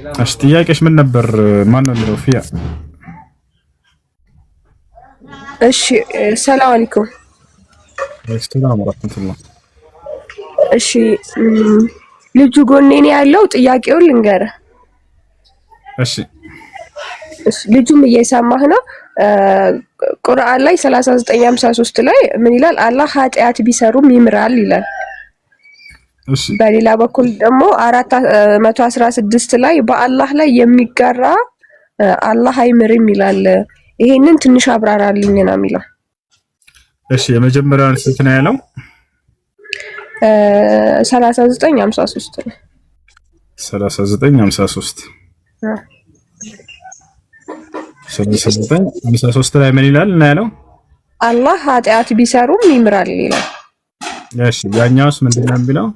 እሺ ጥያቄሽ ምን ነበር? ማን ነው የሚለው ፊያ? እሺ ሰላም አለይኩም። ሰላም ወራህመቱላህ። እሺ ልጁ ጎኔ ነው ያለው። ጥያቄውን ልንገርህ። እሺ ልጁም እየሰማህ ነው። ቁርአን ላይ 39:53 ላይ ምን ይላል? አላህ ኃጢአት ቢሰሩም ይምራል ይላል። እሺ በሌላ በኩል ደግሞ 416 ላይ በአላህ ላይ የሚጋራ አላህ አይምርም ይላል። ይሄንን ትንሽ አብራራልኝ ነው የሚለው። እሺ የመጀመሪያውን ስንት ነው ያለው? 39:53 ነው። 39:53 39:53 ላይ ምን ይላል እና ያለው? አላህ ኃጢአት ቢሰሩም ይምራል ይላል። እሺ ያኛውስ ምንድነው የሚለው?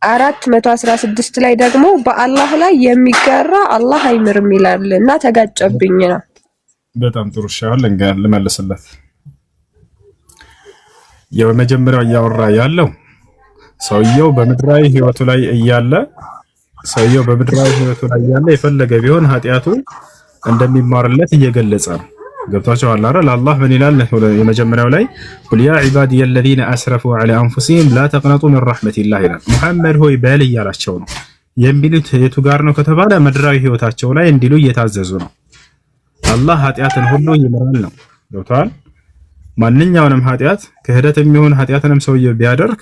416 ላይ ደግሞ በአላህ ላይ የሚጋራ አላህ አይምርም ይላል እና ተጋጨብኝ ነው። በጣም ጥሩ። እሺ አሁን ልመልስለት። የመጀመሪያው እያወራ ያለው ሰውየው በምድራዊ ህይወቱ ላይ እያለ የፈለገ ቢሆን ኃጢአቱ እንደሚማርለት እየገለጸ ነው። ገብቷቸዋል አይደል? አላህ ምን ይላል የመጀመሪያው ላይ ቁል ያ ዒባዲየ አለዚነ አስረፉ ዐላ አንፉሲሂም ላ ተቅነጡ ሚን ረሕመቲላህ ይላል። ሙሐመድ ሆይ በል እያላቸው ነው። የሚሉት የቱ ጋር ነው ከተባለ ምድራዊ ህይወታቸው ላይ እንዲሉ እየታዘዙ ነው። አላህ ኃጢአትን ሁሉ ይምራል ነው። ገብቷል? ማንኛውንም ኃጢአት ክህደት የሚሆን ኃጢአትንም ሰውየው ቢያደርግ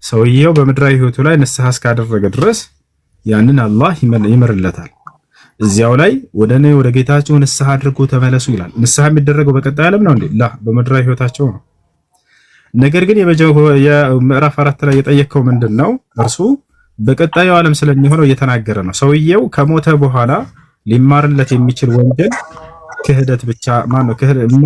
ሰውየው በምድራዊ ህይወቱ ላይ ንስሐ እስካደረገ ድረስ ያንን አላህ ይምርለታል። እዚያው ላይ ወደ ጌታችሁ ንስሐ አድርጉ ተመለሱ ይላል። ንስሐ የሚደረገው በቀጣይ ዓለም ነው እንዴ? በምድራዊ ህይወታቸው ነው። ነገር ግን የምዕራፍ 4 ላይ የጠየቀው ምንድነው? እርሱ በቀጣዩ ዓለም ስለሚሆነው እየተናገረ ነው። ሰውየው ከሞተ በኋላ ሊማርለት የሚችል ወንጀል ክህደት ብቻ ማነው?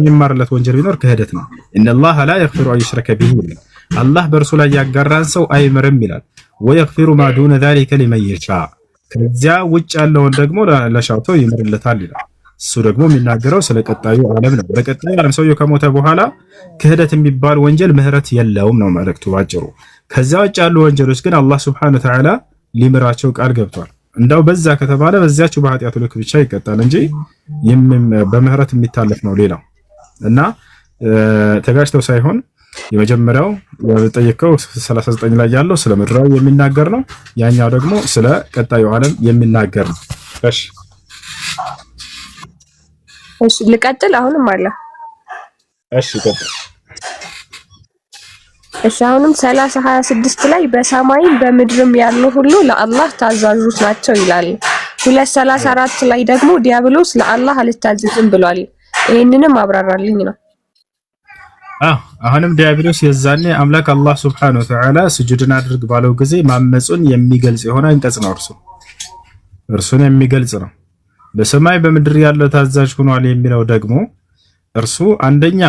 የሚማርለት ወንጀል ቢኖር ክህደት ነው። ኢነላህ ላ የግፊሩ አን ዩሽረከ ቢሂ ይላል። አላህ በእርሱ ላይ ያጋራን ሰው አይምርም ይላል። ወየግፊሩ ማ ዱነ ዛሊከ ሊመን የሻ፣ ከዚያ ውጭ ያለውን ደግሞ ለሻው ሰው ይምርለታል ይላል። እሱ ደግሞ የሚናገረው ስለ ቀጣዩ ዓለም ነው። በቀጣዩ ዓለም ሰውየው ከሞተ በኋላ ክህደት የሚባል ወንጀል ምህረት የለውም ነው መልእክቱ ባጭሩ። ከዚያ ውጭ ያሉ ወንጀሎች ግን አላህ ሱብሓነሁ ወተዓላ ሊምራቸው ቃል ገብቷል። እንዳው በዛ ከተባለ በዚያችሁ በኃጢአቱ ልክ ብቻ ይቀጣል እንጂ በምህረት የሚታለፍ ነው ሌላው እና ተጋጭተው ሳይሆን የመጀመሪያው የጠየቀው 39 ላይ ያለው ስለ ምድራዊ የሚናገር ነው። ያኛው ደግሞ ስለ ቀጣዩ ዓለም የሚናገር ነው። እሺ ልቀጥል። አሁንም አለ። እሺ ቀጥል። እሺ አሁንም 30:26 ላይ በሰማይም በምድርም ያሉ ሁሉ ለአላህ ታዛዦች ናቸው ይላል። 2:34 ላይ ደግሞ ዲያብሎስ ለአላህ አልታዘዝም ብሏል። ይሄንንም አብራራልኝ ነው። አሁንም ዲያብሎስ የዛኔ አምላክ አላህ ሱብሓነሁ ወተዓላ ስጁድን አድርግ ባለው ጊዜ ማመጹን የሚገልጽ የሆነ አንቀጽ ነው። እርሱን የሚገልጽ ነው። በሰማይ በምድር ያለው ታዛዥ ሆኗል የሚለው ደግሞ እርሱ አንደኛ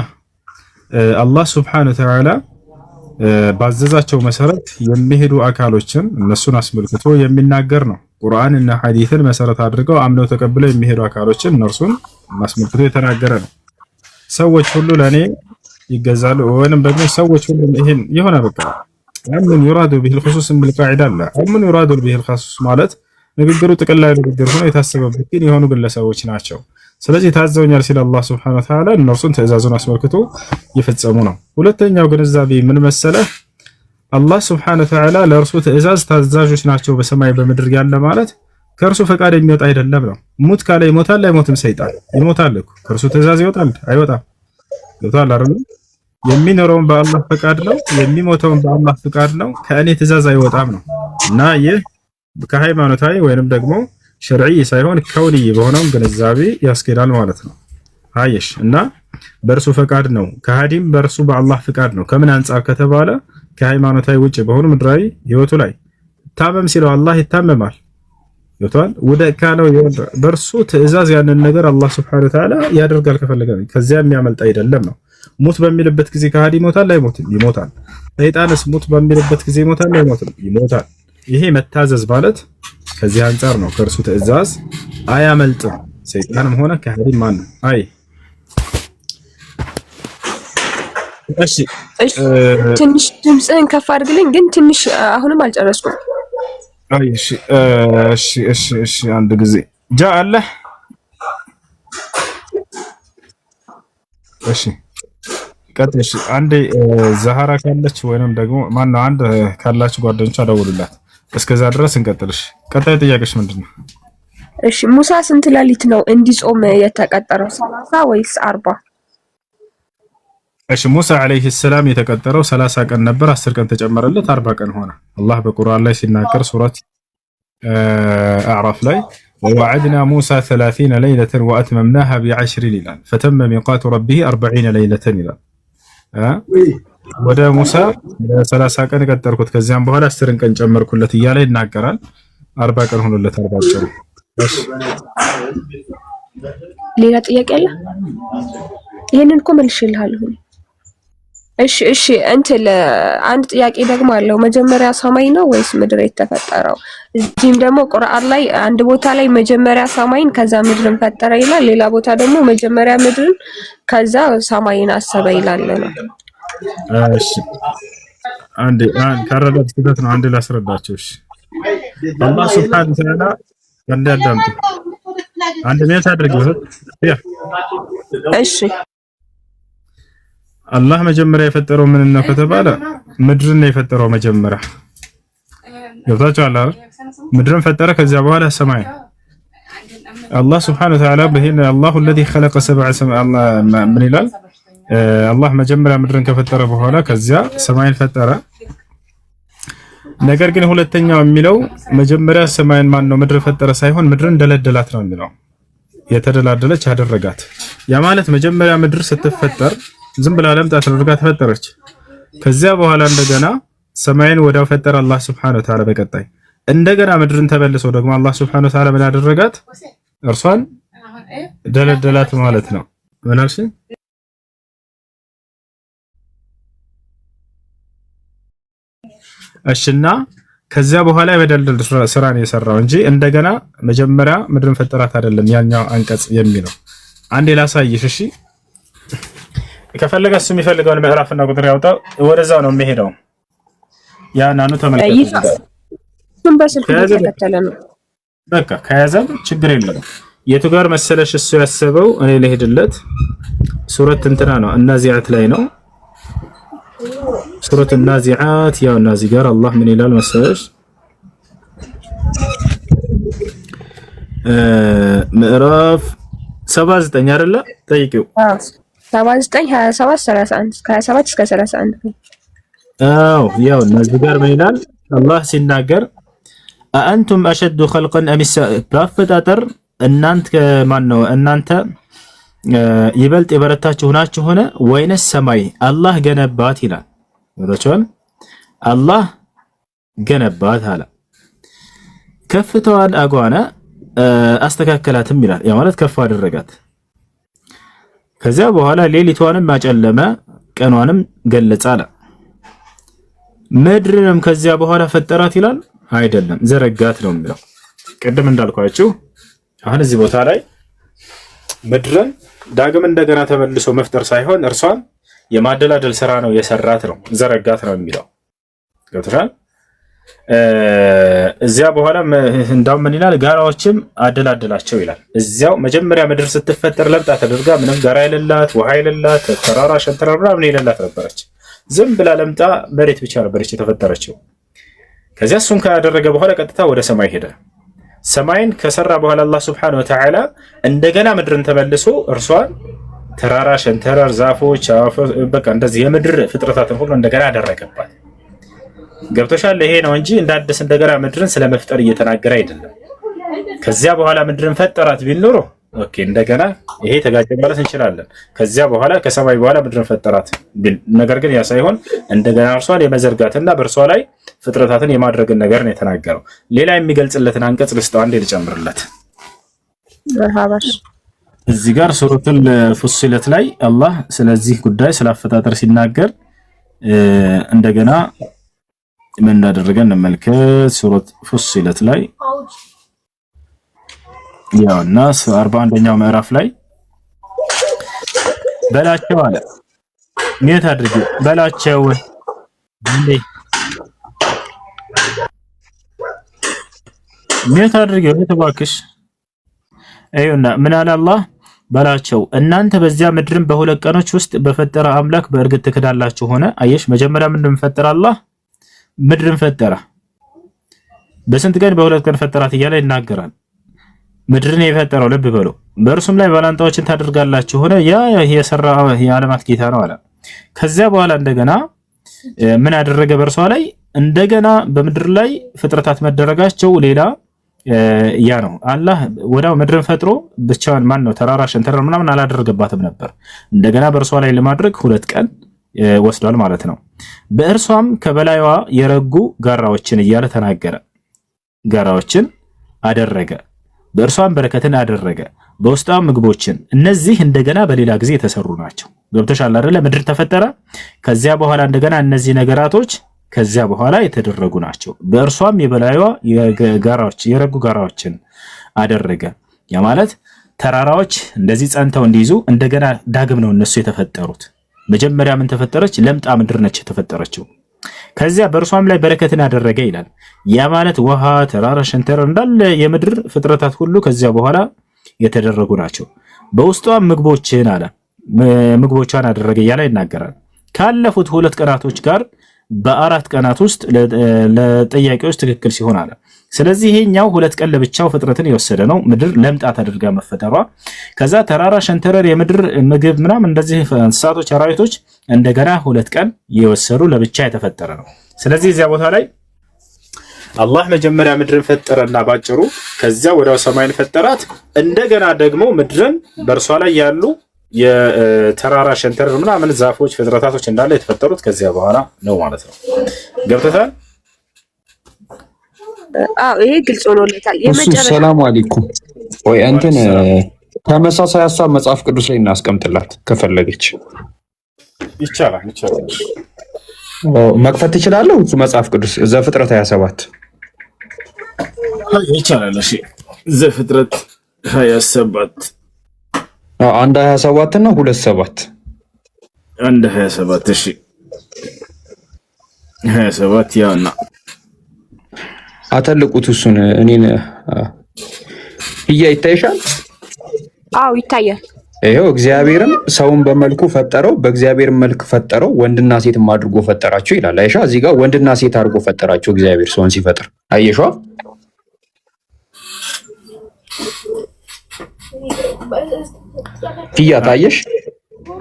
አላህ ሱብሓነሁ ወተዓላ ባዘዛቸው መሰረት የሚሄዱ አካሎችን እነሱን አስመልክቶ የሚናገር ነው። ቁርአን እና ሐዲስን መሰረት አድርገው አምነው ተቀብለው የሚሄዱ አካሎችን እነርሱን አስመልክቶ የተናገረ ነው። ሰዎች ሁሉ ለኔ ይገዛሉ ወይንም ደግሞ ሰዎች ሁሉ ይሄን የሆነ በቃ አምን ይራዱ ቢሂ الخصوص بالقاعده አለ አምን ይራዱ ቢሂ الخصوص ማለት ንግግሩ ጥቅላዊ ንግግር ሆኖ የታሰበበት ግን የሆኑ ግለሰቦች ናቸው። ስለዚህ ታዘውኛል ሲል አላህ Subhanahu Wa Ta'ala እነርሱን ትእዛዙን አስመልክቶ የፈጸሙ ነው። ሁለተኛው ግንዛቤ ምን መሰለህ? አላህ Subhanahu Wa Ta'ala ለእርሱ ትእዛዝ ታዛዦች ናቸው በሰማይ በምድር ያለ ማለት ከእርሱ ፈቃድ የሚወጣ አይደለም ነው። ሙት ካለ ይሞታል፣ አይሞትም? ሰይጣን ይሞታል እኮ ከእርሱ ትእዛዝ ይወጣል አይወጣም? ይወጣል አይደል? የሚኖረውን በአላህ ፈቃድ ነው፣ የሚሞተውን በአላህ ፈቃድ ነው። ከእኔ ትእዛዝ አይወጣም ነው እና ይህ ከሃይማኖታዊ ወይንም ደግሞ ሸርዒ ሳይሆን ከውልይ በሆነው ግንዛቤ ያስኬዳል ማለት ነው። አየሽ እና በእርሱ ፈቃድ ነው፣ ከሃዲም በእርሱ በአላህ ፈቃድ ነው። ከምን አንጻር ከተባለ ከሃይማኖታዊ ውጭ በሆኑ ምድራዊ ህይወቱ ላይ ታመም ሲለው አላህ ይታመማል። ይወጣል ወደ ካለው በእርሱ ትእዛዝ ያንን ነገር አላህ Subhanahu Wa Ta'ala ያደርጋል ከፈለገ። ከዚያ የሚያመልጥ አይደለም ነው። ሙት በሚልበት ጊዜ ከሃዲ ይሞታል አይሞትም? ይሞታል። ሰይጣንስ ሙት በሚልበት ጊዜ ይሞታል አይሞትም? ይሞታል። ይሄ መታዘዝ ማለት ከዚህ አንጻር ነው። ከእርሱ ትእዛዝ አያመልጥም። ሰይጣንም ሆነ ከሃዲ ማን ነው? አይ እሺ ትንሽ ድምፅህን ከፍ አድርግልኝ። ግን ትንሽ አሁንም አልጨረስኩም። እሺ እሺ አንድ ጊዜ ጃ አለ። እሺ ቀጥል። እሺ አንዴ ዛሃራ ካለች ወይንም ደግሞ ማነው አንድ ካላችሁ ጓደኞቿ ደውሉላት። እስከዛ ድረስ እንቀጥልሽ። ቀጣይ ጥያቄሽ ምንድነው? እሺ ሙሳ ስንት ሌሊት ነው እንዲጾም የተቀጠረው? 30 ወይስ 40? እሺ ሙሳ አለይሂ ሰላም የተቀጠረው 30 ቀን ነበር። 10 ቀን ተጨመረለት 40 ቀን ሆነ። አላህ በቁርአን ላይ ሲናገር ሱረት አዕራፍ ላይ ወወዐድና ሙሳ 30 ለይለተን ወአትመምናሃ ቢዐሽር ይላል። ፈተመ ሚቃቱ ረቢህ 40 ለይለተን ይላል። ወደ ሙሳ 30 ቀን ቀጠርኩት ከዚያም በኋላ 10 ቀን ጨመርኩለት እያለ ይናገራል። 40 ቀን ሆኖለት 40 ቀን። እሺ ሌላ ጥያቄ አለ? ይሄንን እኮ መልሼልሃለሁ። እሺ እንትን አንድ ጥያቄ ደግሞ አለው። መጀመሪያ ሰማይ ነው ወይስ ምድር የተፈጠረው? እዚህም ደግሞ ቁርአን ላይ አንድ ቦታ ላይ መጀመሪያ ሰማይን ከዛ ምድርን ፈጠረ ይላል። ሌላ ቦታ ደግሞ መጀመሪያ ምድርን ከዛ ሰማይን አሰበ ይላል ነው። እሺ አንድ ካረዳት ስህተት ነው። አንድ ላስረዳቸው። እሺ አላህ ሱብሓነሁ ወተዓላ እንዳዳምጡ አንድ ሜት አድርገው። እሺ አላህ መጀመሪያ የፈጠረው ምን ነው ከተባለ ምድርን ነው የፈጠረው መጀመሪያ። ገብታችኋል አይደል? ምድርን ፈጠረ ከዚያ በኋላ ሰማይ። አላህ ሱብሓነሁ ወተዓላ በህን አላሁ الذي خلق سبع سماوات ምን ይላል? አላህ መጀመሪያ ምድርን ከፈጠረ በኋላ ከዚያ ሰማይን ፈጠረ። ነገር ግን ሁለተኛው የሚለው መጀመሪያ ሰማይን ማን ነው ምድር ፈጠረ ሳይሆን ምድርን ደለደላት ነው የሚለው። የተደላደለች አደረጋት። ያ ማለት መጀመሪያ ምድር ስትፈጠር ዝም ብላ ለምጣ ተደርጋ ተፈጠረች። ከዚያ በኋላ እንደገና ሰማይን ወዲያው ፈጠረ አላህ Subhanahu Wa Ta'ala። በቀጣይ እንደገና ምድርን ተበልሶ ደግሞ አላህ Subhanahu Wa Ta'ala ምን አደረጋት? እርሷን ደለደላት ማለት ነው። ምን አልሽ? እሺና ከዚያ በኋላ የበደል ስራን የሰራው እንጂ እንደገና መጀመሪያ ምድርን ፈጠራት አይደለም ያኛው አንቀጽ የሚለው። አንዴ ላሳይሽ። እሺ ከፈለገ እሱ የሚፈልገውን ምዕራፍና ቁጥር ያውጣው። ወደዛው ነው የሚሄደው። ያናኑ ተመልከቱ። እሱም በስልክ ተከተለ ነው። በቃ ከያዘም ችግር የለውም። የቱ ጋር መሰለሽ እሱ ያሰበው እኔ ልሄድለት ሱረት እንትና ነው النازعات ላይ ነው። ሱረት النازعات ያው النازع ጋር አላህ ምን ይላል መሰለሽ? ምዕራፍ 79 አይደለ? ጠይቂው 79 27 31 27 እስከ 31። አዎ ያው النازع ጋር ምን ይላል አላህ ሲናገር አአንቱም አሸዱ خلقا ام በአፈጣጠር እናንተ ከማን ነው እናንተ ይበልጥ የበረታችሁ ሆናችሁ ሆነ ወይንስ ሰማይ አላህ ገነባት ይላል። ወዳቸዋል አላህ ገነባት አለ። ከፍተዋን አጓነ አስተካከላትም ይላል። ያ ማለት ከፍ አደረጋት። ከዚያ በኋላ ሌሊቷንም አጨለመ ቀኗንም ገለጸ አለ። ምድርንም ከዚያ በኋላ ፈጠራት ይላል። አይደለም ዘረጋት ነው የሚለው። ቅድም እንዳልኳችሁ አሁን እዚህ ቦታ ላይ ምድርን ዳግም እንደገና ተመልሶ መፍጠር ሳይሆን እርሷን የማደላደል ስራ ነው የሰራት ነው ዘረጋት ነው የሚለው። ገብቶሻል? እዚያ በኋላ እንዳውም ምን ይላል? ጋራዎችም አደላደላቸው ይላል። እዚያው መጀመሪያ ምድር ስትፈጠር ለምጣ ተደርጋ ምንም ጋራ የሌላት ውሃ የሌላት ተራራ ሸንተረር ምናምን የሌላት ነበረች። ዝም ብላ ለምጣ መሬት ብቻ ነበረች የተፈጠረችው። ከዚያ እሱን ካደረገ በኋላ ቀጥታ ወደ ሰማይ ሄደ። ሰማይን ከሰራ በኋላ አላህ Subhanahu Wa Ta'ala እንደገና ምድርን ተመልሶ እርሷን ተራራ ሸንተረር ዛፎች በቃ እንደዚህ የምድር ፍጥረታትን ሁሉ እንደገና አደረገባት። ገብቶሻል? ይሄ ነው እንጂ እንደ አዲስ እንደገና ምድርን ስለመፍጠር እየተናገረ አይደለም። ከዚያ በኋላ ምድርን ፈጠራት ቢል ኖሮ ኦኬ እንደገና ይሄ ተጋጨ ማለት እንችላለን። ከዚያ በኋላ ከሰማይ በኋላ ምድርን ፈጠራት ቢል፣ ነገር ግን ያ ሳይሆን እንደገና እርሷን የመዘርጋትና በእርሷ ላይ ፍጥረታትን የማድረግን ነገር ነው የተናገረው። ሌላ የሚገልጽለትን አንቀጽ ልስጠው አንዴ ልጨምርለት። እዚህ ጋር ሱረቱል ፉሲለት ላይ አላህ ስለዚህ ጉዳይ ስላፈጣጠር ሲናገር እንደገና ምን እንዳደረገ እንመልከት። ሱረት ፉሲለት ላይ ያውና 41ኛው ምዕራፍ ላይ በላቸው አለ። ምን ታድርጉ በላቸው እንዴ ምን ታድርገው ተባክሽ። አይውና ምን አለ አላህ በላቸው እናንተ በዚያ ምድርን በሁለት ቀኖች ውስጥ በፈጠረ አምላክ በእርግጥ ትክዳላችሁ ሆነ። አየሽ መጀመሪያ ምንድን ፈጠረ አላህ ምድርን ፈጠረ። በስንት ቀን? በሁለት ቀን ፈጠራት እያለ ይናገራል። ምድርን የፈጠረው ልብ በሉ በእርሱም ላይ ባላንጣዎችን ታደርጋላችሁ ሆነ። ያ የሰራ የዓለማት ጌታ ነው አለ። ከዚያ በኋላ እንደገና ምን አደረገ? በእርሷ ላይ እንደገና በምድር ላይ ፍጥረታት መደረጋቸው ሌላ ያ ነው። አላህ ወዳው ምድርን ፈጥሮ ብቻውን ማን ነው ተራራ ሸንተረር ምናምን አላደረገባትም ነበር። እንደገና በእርሷ ላይ ለማድረግ ሁለት ቀን ወስዷል ማለት ነው። በእርሷም ከበላይዋ የረጉ ጋራዎችን እያለ ተናገረ። ጋራዎችን አደረገ፣ በእርሷም በረከትን አደረገ፣ በውስጧም ምግቦችን። እነዚህ እንደገና በሌላ ጊዜ የተሰሩ ናቸው። ገብተሻል አይደለ? ምድር ተፈጠረ። ከዚያ በኋላ እንደገና እነዚህ ነገራቶች ከዚያ በኋላ የተደረጉ ናቸው። በእርሷም የበላይዋ ጋራዎች የረጉ ጋራዎችን አደረገ። ያ ማለት ተራራዎች እንደዚህ ጸንተው እንዲይዙ እንደገና ዳግም ነው እነሱ የተፈጠሩት። መጀመሪያ ምን ተፈጠረች? ለምጣ ምድር ነች የተፈጠረችው። ከዚያ በእርሷም ላይ በረከትን አደረገ ይላል። ያ ማለት ውሃ፣ ተራራ፣ ሸንተረር እንዳለ የምድር ፍጥረታት ሁሉ ከዚያ በኋላ የተደረጉ ናቸው። በውስጧም ምግቦችን አለ ምግቦቿን አደረገ እያለ ይናገራል። ካለፉት ሁለት ቀናቶች ጋር በአራት ቀናት ውስጥ ለጥያቄዎች ትክክል ሲሆን አለ። ስለዚህ ይሄኛው ሁለት ቀን ለብቻው ፍጥረትን የወሰደ ነው። ምድር ለምጣት አድርጋ መፈጠሯ፣ ከዛ ተራራ ሸንተረር የምድር ምግብ ምናምን እንደዚህ እንስሳቶች አራዊቶች እንደገና ሁለት ቀን የወሰዱ ለብቻ የተፈጠረ ነው። ስለዚህ እዚያ ቦታ ላይ አላህ መጀመሪያ ምድርን ፈጠረና ባጭሩ ከዚያ ወዲያው ሰማይን ፈጠራት። እንደገና ደግሞ ምድርን በእርሷ ላይ ያሉ የተራራ ሸንተረር ምናምን ዛፎች ፍጥረታቶች እንዳለ የተፈጠሩት ከዚያ በኋላ ነው ማለት ነው። ገብቶታል? አዎ ይሄ ግልጽ ሆኖለታል። ሰላም አለይኩም ወይ እንትን ተመሳሳይ ሐሳብ መጽሐፍ ቅዱስ ላይ እናስቀምጥላት ከፈለገች ይቻላል። መክፈት ትችላለህ። እሱ መጽሐፍ ቅዱስ ዘፍጥረት 27 ይቻላል። እሺ ዘፍጥረት 27 አንድ 27 እና 27 አንድ 27 እሺ 27 ያውና አተልቁት እሱን እኔን ይታይሻል። አዎ ይታያል። ይሄው እግዚአብሔርም ሰውን በመልኩ ፈጠረው፣ በእግዚአብሔር መልክ ፈጠረው፣ ወንድና ሴትም አድርጎ ፈጠራቸው ይላል። አይሻ እዚህ ጋር ወንድና ሴት አድርጎ ፈጠራቸው እግዚአብሔር ሰውን ሲፈጥር አየሽዋ። ታየሽ?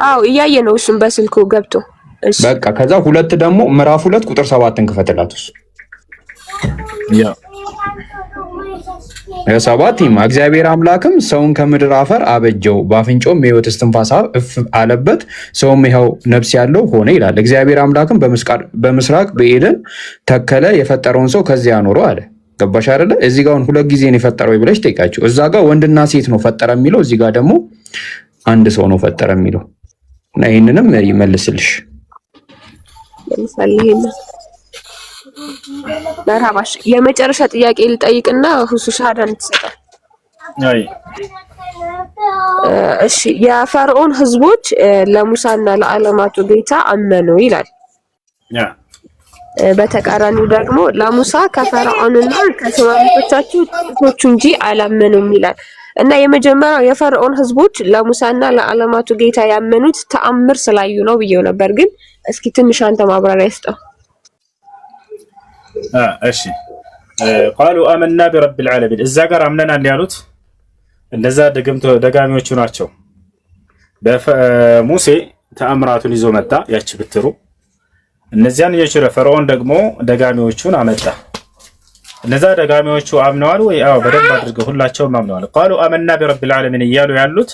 አዎ እያየ ነው እሱም በስልኩ ገብቶ። እሺ በቃ ከዛ ሁለት ደግሞ ምዕራፍ 2 ቁጥር 7ን ክፈትላት። እሱ ሰባት እግዚአብሔር አምላክም ሰውን ከምድር አፈር አበጀው፣ በአፍንጫውም የሕይወት እስትንፋስ እፍ አለበት፣ ሰውም ይኸው ነፍስ ያለው ሆነ ይላል። እግዚአብሔር አምላክም በምስራቅ በኤደን ተከለ፣ የፈጠረውን ሰው ከዚያ አኖረው አለ። ገባሽ አይደለ? እዚህ ጋር ሁለት ጊዜ ነው የፈጠረው ብለሽ ጠይቃቸው። እዛ ጋር ወንድና ሴት ነው ፈጠረ የሚለው፣ እዚህ ጋር ደግሞ አንድ ሰው ነው ፈጠረ የሚለው እና ይሄንንም ይመልስልሽ። መርሃባሽ የመጨረሻ ጥያቄ ልጠይቅና ሁሱ ሻሃዳን ትሰጣል። አይ እሺ የፈርዖን ህዝቦች ለሙሳና ለዓለማቱ ጌታ አመኑ ይላል። በተቃራኒው ደግሞ ለሙሳ ከፈርዖንና ከሰማዕታቶቻቸው ጥቂቶቹ እንጂ አላመኑም ይላል። እና የመጀመሪያው የፈርዖን ህዝቦች ለሙሳና ለዓለማቱ ጌታ ያመኑት ተአምር ስላዩ ነው ብዬው ነበር፣ ግን እስኪ ትንሽ አንተ ማብራሪያ ይስጠው። እሺ ቃሉ አመና ቢረቢል ዓለሚን እዛ ጋር አምነናል ያሉት እንደዛ ደጋሚዎቹ ናቸው። በሙሴ ተአምራቱን ይዞ መጣ ያቺ ብትሩ እነዚያን የችረ ፈርዖን ደግሞ ደጋሚዎቹን አመጣ። እነዛ ደጋሚዎቹ አምነዋል ወይ? አዎ በደንብ አድርገው ሁላቸውም አምነዋል። ቃሉ አመና ቢረቢል ዓለሚን እያሉ ያሉት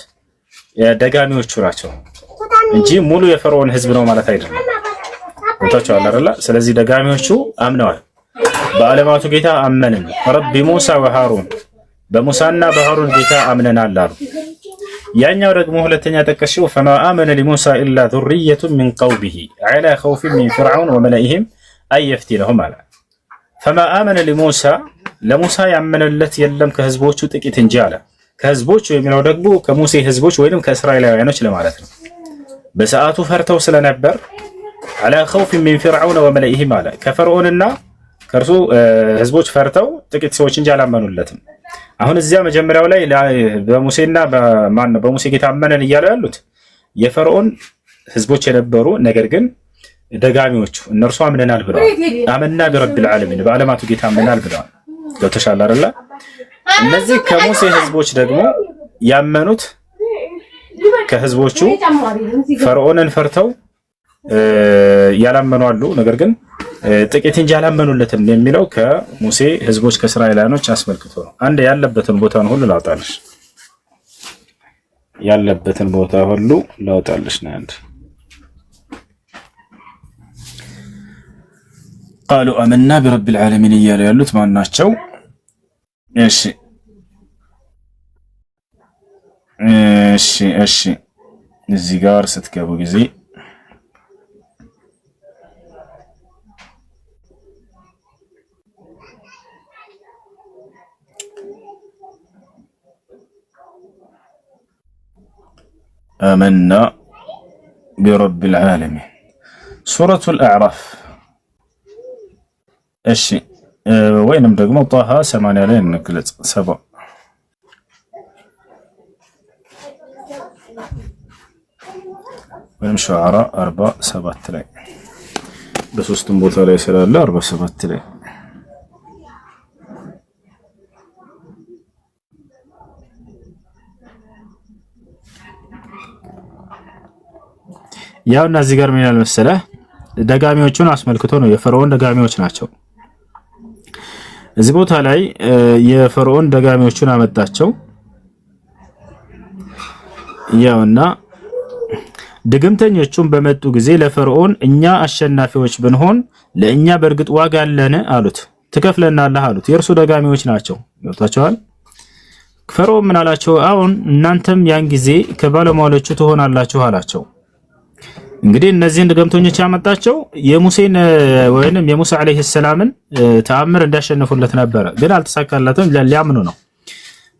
ደጋሚዎቹ ናቸው እንጂ ሙሉ የፈርዖን ህዝብ ነው ማለት አይደለም። ወጣቻው አይደለ? ስለዚህ ደጋሚዎቹ አምነዋል። በዓለማቱ ጌታ አመንን። ረቢ ሙሳ ወሃሩን በሙሳና በሃሩን ጌታ አምነናል አሉ። ያኛው ደግሞ ሁለተኛ ጠቀሽው ፈማ አመነ ሊሙሳ ኢላ ذرية من قومه على خوف من فرعون وملئهم أن يفتنهم አለ። ፈማ አመነ ሊሙሳ ለሙሳ ያመነለት የለም ከህዝቦቹ ጥቂት እንጂ አለ። ከህዝቦቹ የሚለው ደግሞ ከሙሴ ህዝቦች ወይንም ከእስራኤላውያኖች ለማለት ነው። በሰዓቱ ፈርተው ስለነበር على خوف من فرعون وملئهم አለ። ከፈርዖንና ከእርሱ ህዝቦች ፈርተው ጥቂት ሰዎች እንጂ አላመኑለትም። አሁን እዚያ መጀመሪያው ላይ በሙሴና በሙሴ ጌታ አመነን እያሉ ያሉት የፈርዖን ህዝቦች የነበሩ ነገር ግን ደጋሚዎቹ እነርሱ አምነናል ብለዋል። አመና ቢረቢል ዓለሚን በዓለማቱ ጌታ አምነናል ብለዋል። ገብቶሻል አይደለ? እነዚህ ከሙሴ ህዝቦች ደግሞ ያመኑት ከህዝቦቹ ፈርዖንን ፈርተው ያላመኑ አሉ። ነገር ግን ጥቂት እንጂ አላመኑለትም የሚለው ከሙሴ ህዝቦች ከእስራኤላውያኖች አስመልክቶ ነው። አንድ ያለበትን ቦታን ሁሉ ላውጣልሽ፣ ያለበትን ቦታ ሁሉ ላውጣልሽ ነው። አንድ ቃሉ አመና ቢረቢል ዓለሚን እያሉ ያሉት ማን ናቸው? እሺ እዚህ ጋር ስትገቡ ጊዜ አመና ቢረቢል ዓለሚን ሱረቱል አዕራፍ እሺ ወይንም ደግሞ ጣሃ 80 ላይ እንግለጽ 70 ወይም ሹዓራ 47 ላይ በሶስቱም ቦታ ላይ ስላለ 47 ላይ ያው እና እዚህ ጋር ምን ያህል መሰለህ ደጋሚዎቹን አስመልክቶ ነው። የፈርዖን ደጋሚዎች ናቸው። እዚህ ቦታ ላይ የፈርዖን ደጋሚዎቹን አመጣቸው። ያውና ድግምተኞቹን በመጡ ጊዜ ለፈርዖን እኛ አሸናፊዎች ብንሆን ለእኛ በእርግጥ ዋጋ አለን አሉት። ትከፍለናለህ አሉት። የእርሱ ደጋሚዎች ናቸው። ገብታችኋል? ፈርዖን ምን አላቸው? አሁን እናንተም ያን ጊዜ ከባለሟሎቹ ትሆናላችሁ አላቸው። እንግዲህ እነዚህን ድግምተኞች ያመጣቸው የሙሴን ወይንም የሙሳ አለይሂ ሰላምን ተአምር እንዳሸነፉለት ነበረ፣ ግን አልተሳካለትም። ሊያምኑ ነው።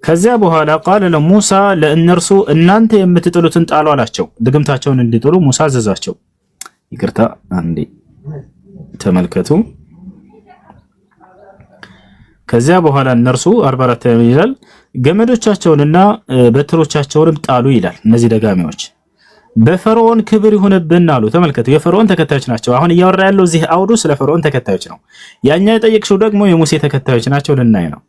ከዚያ በኋላ ቃለ ለሙሳ ለእነርሱ እናንተ የምትጥሉትን ጣሉ አላቸው። ድግምታቸውን እንዲጥሉ ሙሳ አዘዛቸው። ይቅርታ አንዴ ተመልከቱ። ከዚያ በኋላ እነርሱ 44 ይላል ገመዶቻቸውንና በትሮቻቸውንም ጣሉ ይላል። እነዚህ ደጋሚዎች በፈርዖን ክብር ይሁንብን አሉ። ተመልከቱ፣ የፈርዖን ተከታዮች ናቸው። አሁን እያወራ ያለው እዚህ አውዱ ስለ ፈርዖን ተከታዮች ነው። ያኛ የጠየቅሽው ደግሞ የሙሴ ተከታዮች ናቸው ልናይ ነው።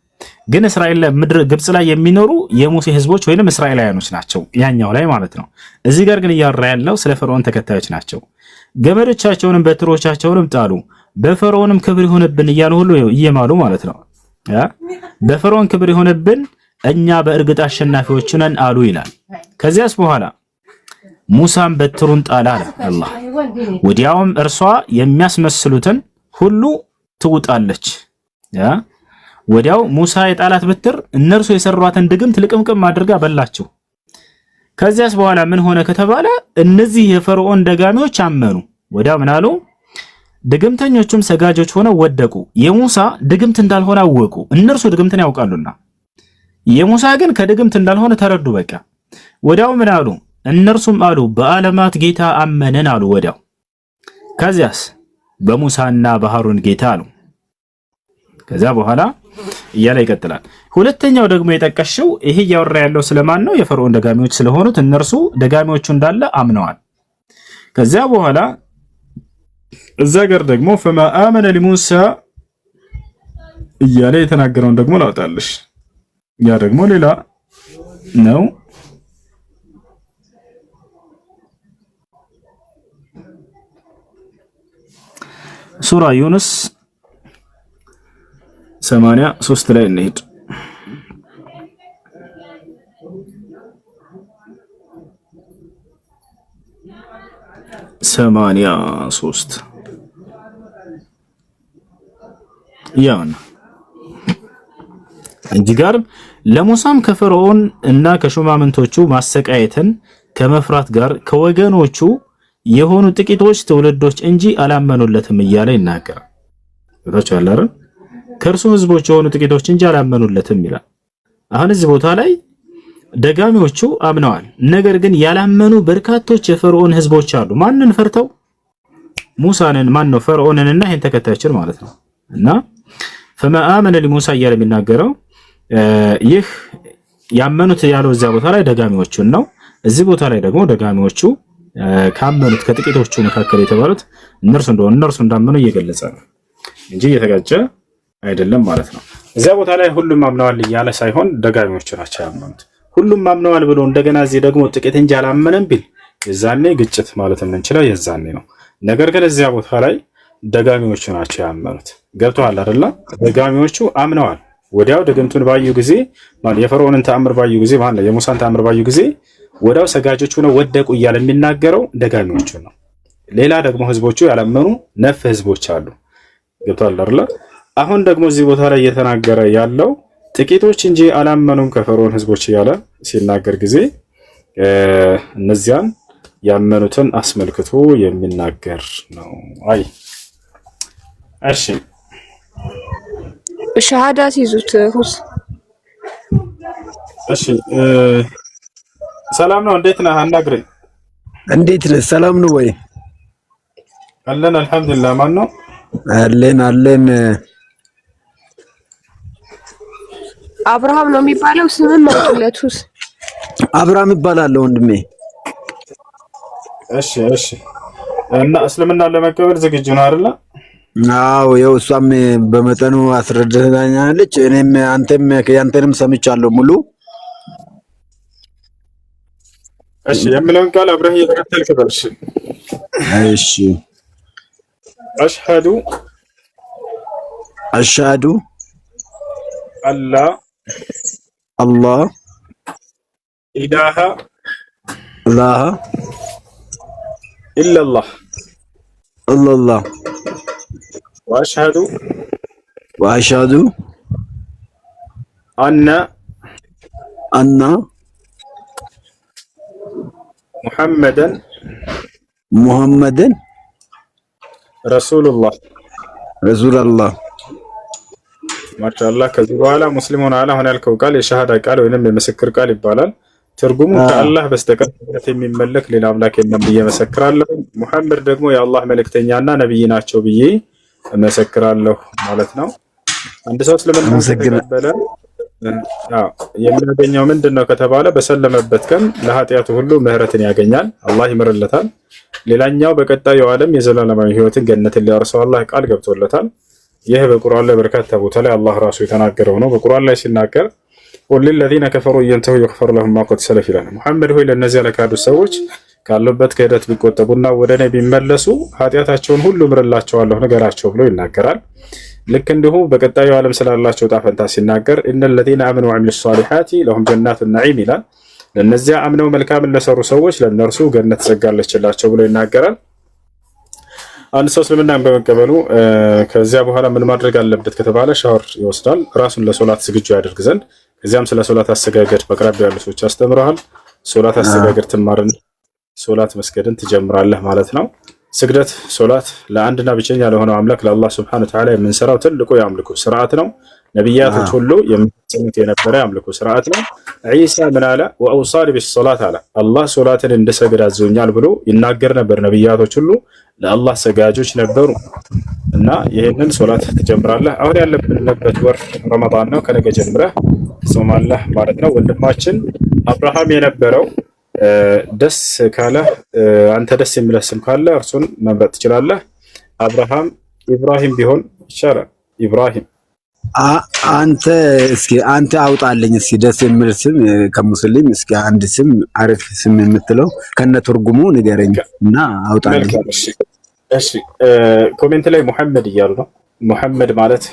ግን እስራኤል ምድር ግብጽ ላይ የሚኖሩ የሙሴ ህዝቦች ወይንም እስራኤላውያኖች ናቸው፣ ያኛው ላይ ማለት ነው። እዚህ ጋር ግን እያወራ ያለው ስለ ፈርዖን ተከታዮች ናቸው። ገመዶቻቸውንም በትሮቻቸውንም ጣሉ በፈርዖንም ክብር ይሁንብን እያሉ ሁሉ እየማሉ ማለት ነው። በፈርዖን ክብር ይሁንብን እኛ በእርግጥ አሸናፊዎች ነን አሉ ይላል። ከዚያስ በኋላ ሙሳም በትሩን ጣለ አለ አላህ። ወዲያውም እርሷ የሚያስመስሉትን ሁሉ ትውጣለች። ወዲያው ሙሳ የጣላት በትር እነርሱ የሰሯትን ድግምት ልቅምቅም አድርጋ በላቸው። ከዚያስ በኋላ ምን ሆነ ከተባለ እነዚህ የፈርዖን ደጋሚዎች አመኑ። ወዲያው ምን አሉ? ድግምተኞቹም ሰጋጆች ሆነው ወደቁ። የሙሳ ድግምት እንዳልሆነ አወቁ። እነርሱ ድግምትን ያውቃሉና፣ የሙሳ ግን ከድግምት እንዳልሆነ ተረዱ። በቃ ወዲያው ምን አሉ? እነርሱም አሉ በዓለማት ጌታ አመነን አሉ። ወዲያው ከዚያስ በሙሳና በሃሩን ጌታ አሉ። ከዛ በኋላ እያለ ይቀጥላል። ሁለተኛው ደግሞ የጠቀሽው ይሄ እያወራ ያለው ስለማን ነው? የፈርዖን ደጋሚዎች ስለሆኑት እነርሱ ደጋሚዎቹ እንዳለ አምነዋል። ከዚያ በኋላ እዛ ጋር ደግሞ ፈማ አመነ ለሙሳ እያለ የተናገረውን ደግሞ ላውጣልሽ። ያ ደግሞ ሌላ ነው። ሱራ ዩኑስ 83 ላይ እንሂድ። 83 ያውና እንጂ ጋር ለሙሳም ከፈርዖን እና ከሹማምንቶቹ ማሰቃየትን ከመፍራት ጋር ከወገኖቹ የሆኑ ጥቂቶች ትውልዶች እንጂ አላመኑለትም እያለ ይናገራል። ወታቻለ አይደል? ከእርሱ ህዝቦች የሆኑ ጥቂቶች እንጂ አላመኑለትም ይላል። አሁን እዚህ ቦታ ላይ ደጋሚዎቹ አምነዋል፣ ነገር ግን ያላመኑ በርካቶች የፈርዖን ህዝቦች አሉ። ማንን ፈርተው? ሙሳንን። ማን ነው? ፈርዖንንና ይሄን ተከታዮችን ማለት ነው። እና فما آمن لموسى እያለ የሚናገረው ይህ ያመኑት ያለው እዚያ ቦታ ላይ ደጋሚዎቹን ነው። እዚህ ቦታ ላይ ደግሞ ደጋሚዎቹ ካመኑት ከጥቂቶቹ መካከል የተባሉት እነርሱ እንዳመኑ እየገለጸ ነው እንጂ እየተጋጨ አይደለም ማለት ነው። እዚያ ቦታ ላይ ሁሉም አምነዋል እያለ ሳይሆን ደጋሚዎቹ ናቸው ያመኑት። ሁሉም አምነዋል ብሎ እንደገና እዚህ ደግሞ ጥቂት እንጂ አላመነም ቢል የዛኔ ግጭት ማለት የምንችለው የዛኔ ነው። ነገር ግን እዚያ ቦታ ላይ ደጋሚዎቹ ናቸው ያመኑት። ገብቶሃል አይደል? ደጋሚዎቹ አምነዋል። ወዲያው ድግምቱን ባዩ ጊዜ ማለት የፈርዖንን ተአምር ባዩ ጊዜ ማለት የሙሳን ተአምር ባዩ ጊዜ ወዲያው ሰጋጆቹ ነው ወደቁ እያለ የሚናገረው ደጋሚዎቹ ነው። ሌላ ደግሞ ህዝቦቹ ያላመኑ ነፍ ህዝቦች አሉ። ገብቶሃል አይደል? አሁን ደግሞ እዚህ ቦታ ላይ እየተናገረ ያለው ጥቂቶች እንጂ አላመኑም ከፈርዖን ህዝቦች እያለ ሲናገር ጊዜ እነዚያን ያመኑትን አስመልክቶ የሚናገር ነው። አይ እሺ ሸሃዳ ሲዙት ሁስ እሺ ሰላም ነው። እንዴት ነህ? አናግረኝ። እንዴት ነህ? ሰላም ነው ወይ? አለን አልሐምዱሊላህ። ማን ነው? አለን አብርሃም ነው የሚባለው። ስምን ማውጡለት ሁስ አብርሃም ይባላል ወንድሜ። እሺ እና እስልምና ለመቀበል ዝግጁ ነው አይደል? አዎ ያው እሷም በመጠኑ አስረድታኛለች። እኔም ያንተንም ሰምቻለሁ ሙሉ። እሺ የምለውን ቃል አብረህ እየተከተልክ በል። እሺ አሽሀዱ አላህ ኢላሃ ኢለላህ ወአሽሀዱ አነ ሙሐመደን ረሱሉላህ ማሻአላህ። ከዚህ በኋላ ሙስሊም ሆነሃል። አሁን ያልከው ቃል የሸሃዳ ቃል ወይንም የምስክር ቃል ይባላል። ትርጉሙ ከአላህ በስተቀር የሚመለክ ሌላ አምላክ የለም ብዬ መሰክራለሁ። ሙሐመድ ደግሞ የአላህ መልእክተኛና ነብይ ናቸው ብዬ መሰክራለሁ ማለት ነው። አንድ ሰው እስልምና ተቀበለ የሚያገኘው ምንድነው ከተባለ በሰለመበት ቀን ለኃጢአቱ ሁሉ ምህረትን ያገኛል፣ አላህ ይምርለታል። ሌላኛው በቀጣዩ ዓለም የዘላለማዊ ህይወትን ገነትን ሊያርሰው አላህ ቃል ገብቶለታል። ይህ በቁርአን ላይ በርካታ ቦታ ላይ አላህ ራሱ የተናገረው ነው። በቁርአን ላይ ሲናገር ቁል ሊለዚነ ከፈሩ ኢንተሁ ይግፈር ለሁም ማ ቀድ ሰለፈ ይላል። ሙሐመድ ሆይ ለነዚያ ለካዱ ሰዎች ካሉበት ክህደት ቢቆጠቡና ወደ እኔ ቢመለሱ ኃጢአታቸውን ሁሉ ምርላቸዋለሁ ንገራቸው ብሎ ይናገራል። ልክ እንዲሁ በቀጣዩ ዓለም ስላላቸው ዕጣ ፈንታ ሲናገር ኢነል ለዚነ አመኑ ወዐሚሉ ሷሊሓቲ ለሁም ጀናቱ ነዒም ይላል። ለነዚያ አምነው መልካምን ለሰሩ ሰዎች ለነርሱ ገነት ተዘጋጀችላቸው ብሎ ይናገራል። አንድ ሰው እስልምናን በመቀበሉ ከዚያ በኋላ ምን ማድረግ አለበት ከተባለ ሻወር ይወስዳል፣ ራሱን ለሶላት ዝግጁ ያደርግ ዘንድ። ከዚያም ስለ ሶላት አሰጋገድ በአቅራቢያ ያሉ ሰዎች ያስተምረዋል። ሶላት አሰጋገድ ትማርን፣ ሶላት መስገድን ትጀምራለህ ማለት ነው። ስግደት ሶላት ለአንድና ብቸኛ ለሆነው አምላክ ለአላህ Subhanahu Wa Ta'ala የምንሰራው ትልቁ የአምልኮ ስርዓት ነው። ነብያቶች ሁሉ የሚፈጽሙት የነበረ የአምልኮ ስርዓት ነው። ዒሳ ምን አለ? ወአውሳኒ ቢሶላት አለ። አላህ ሶላትን እንድሰግድ አዞኛል ብሎ ይናገር ነበር። ነብያቶች ሁሉ ለአላህ ሰጋጆች ነበሩ እና ይሄንን ሶላት ትጀምራለህ። አሁን ያለብንበት ወር ረመዳን ነው። ከነገ ጀምረህ ትጾማለህ ማለት ነው። ወንድማችን አብርሃም የነበረው ደስ ካለ አንተ ደስ የሚልህ ስም ካለ እርሱን መምረጥ ትችላለህ። አብርሃም ኢብራሂም ቢሆን ይቻላል። ኢብራሂም አንተ አውጣልኝ እስኪ ደስ የሚል ስም ከሙስሊም እስኪ አንድ ስም አሪፍ ስም የምትለው ከነ ትርጉሙ ንገረኝ እና አውጣልኝ። እሺ ኮሜንት ላይ ሙሐመድ እያሉ ነው። ሙሐመድ ማለት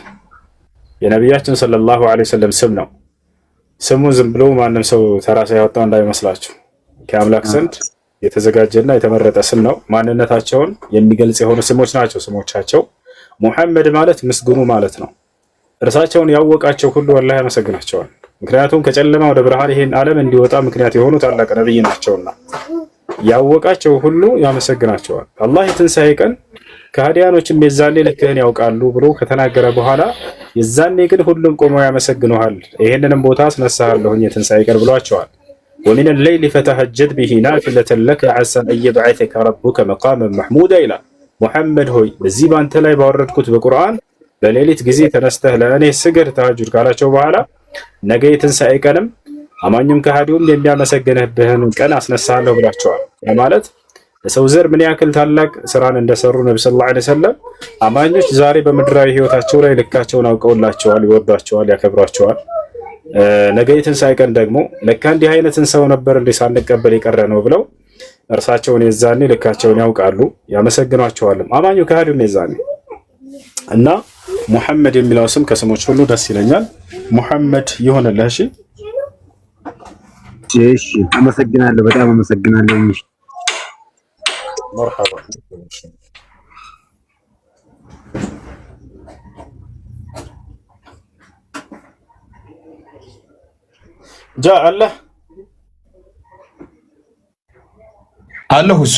የነቢያችን ሰለላሁ ዐለይሂ ወሰለም ስም ነው። ስሙ ዝም ብሎ ማንም ሰው ተራ ሳይወጣው እንዳይመስላችሁ ከአምላክ ዘንድ የተዘጋጀና የተመረጠ ስም ነው። ማንነታቸውን የሚገልጽ የሆኑ ስሞች ናቸው ስሞቻቸው። ሙሐመድ ማለት ምስጉኑ ማለት ነው። እርሳቸውን ያወቃቸው ሁሉ አላህ ያመሰግናቸዋል። ምክንያቱም ከጨለማ ወደ ብርሃን ይሄን ዓለም እንዲወጣ ምክንያት የሆኑ ታላቅ ነብይ ናቸውና ያወቃቸው ሁሉ ያመሰግናቸዋል። አላህ የትንሣኤ ቀን ከሃዲያኖችም የዛኔ ልክህን ያውቃሉ ብሎ ከተናገረ በኋላ የዛኔ ግን ሁሉም ቆመው ያመሰግኑሃል፣ ይሄንንም ቦታ አስነሳለሁኝ የትንሣኤ ቀን ብሏቸዋል። ወሚን الليل فتهجد به نافلة لك عسى أن يبعثك ربك مقاما محمودا ይላል። ሙሐመድ ሆይ በዚህ ባንተ ላይ ባወረድኩት በቁርአን በሌሊት ጊዜ ተነስተህ ለእኔ ስገድ ተሐጁድ ካላቸው በኋላ ነገ የትንሣኤ ቀንም አማኙም ከሃዲውም የሚያመሰግንህብህን ቀን አስነሳለሁ ብላቸዋል። ማለት ለሰው ዘር ምን ያክል ታላቅ ስራን እንደሰሩ ነቢ ሰለላሁ ዐለይሂ ወሰለም አማኞች ዛሬ በምድራዊ ህይወታቸው ላይ ልካቸውን አውቀውላቸዋል፣ ይወዷቸዋል፣ ያከብሯቸዋል። ነገ የትንሣኤ ቀን ደግሞ ለካ እንዲህ አይነትን ሰው ነበር እንዴ ሳንቀበል የቀረ ነው ብለው እርሳቸውን የዛኔ ልካቸውን ያውቃሉ፣ ያመሰግኗቸዋልም። አማኙ ከሃዲውም የዛኔ እና ሙሐመድ የሚለው ስም ከስሞች ሁሉ ደስ ይለኛል። ሙሐመድ ይሆንልህ። እሺ እሺ፣ አመሰግናለሁ። በጣም አመሰግናለሁ። መርሐባ ጃ አለ አለሁ እሱ።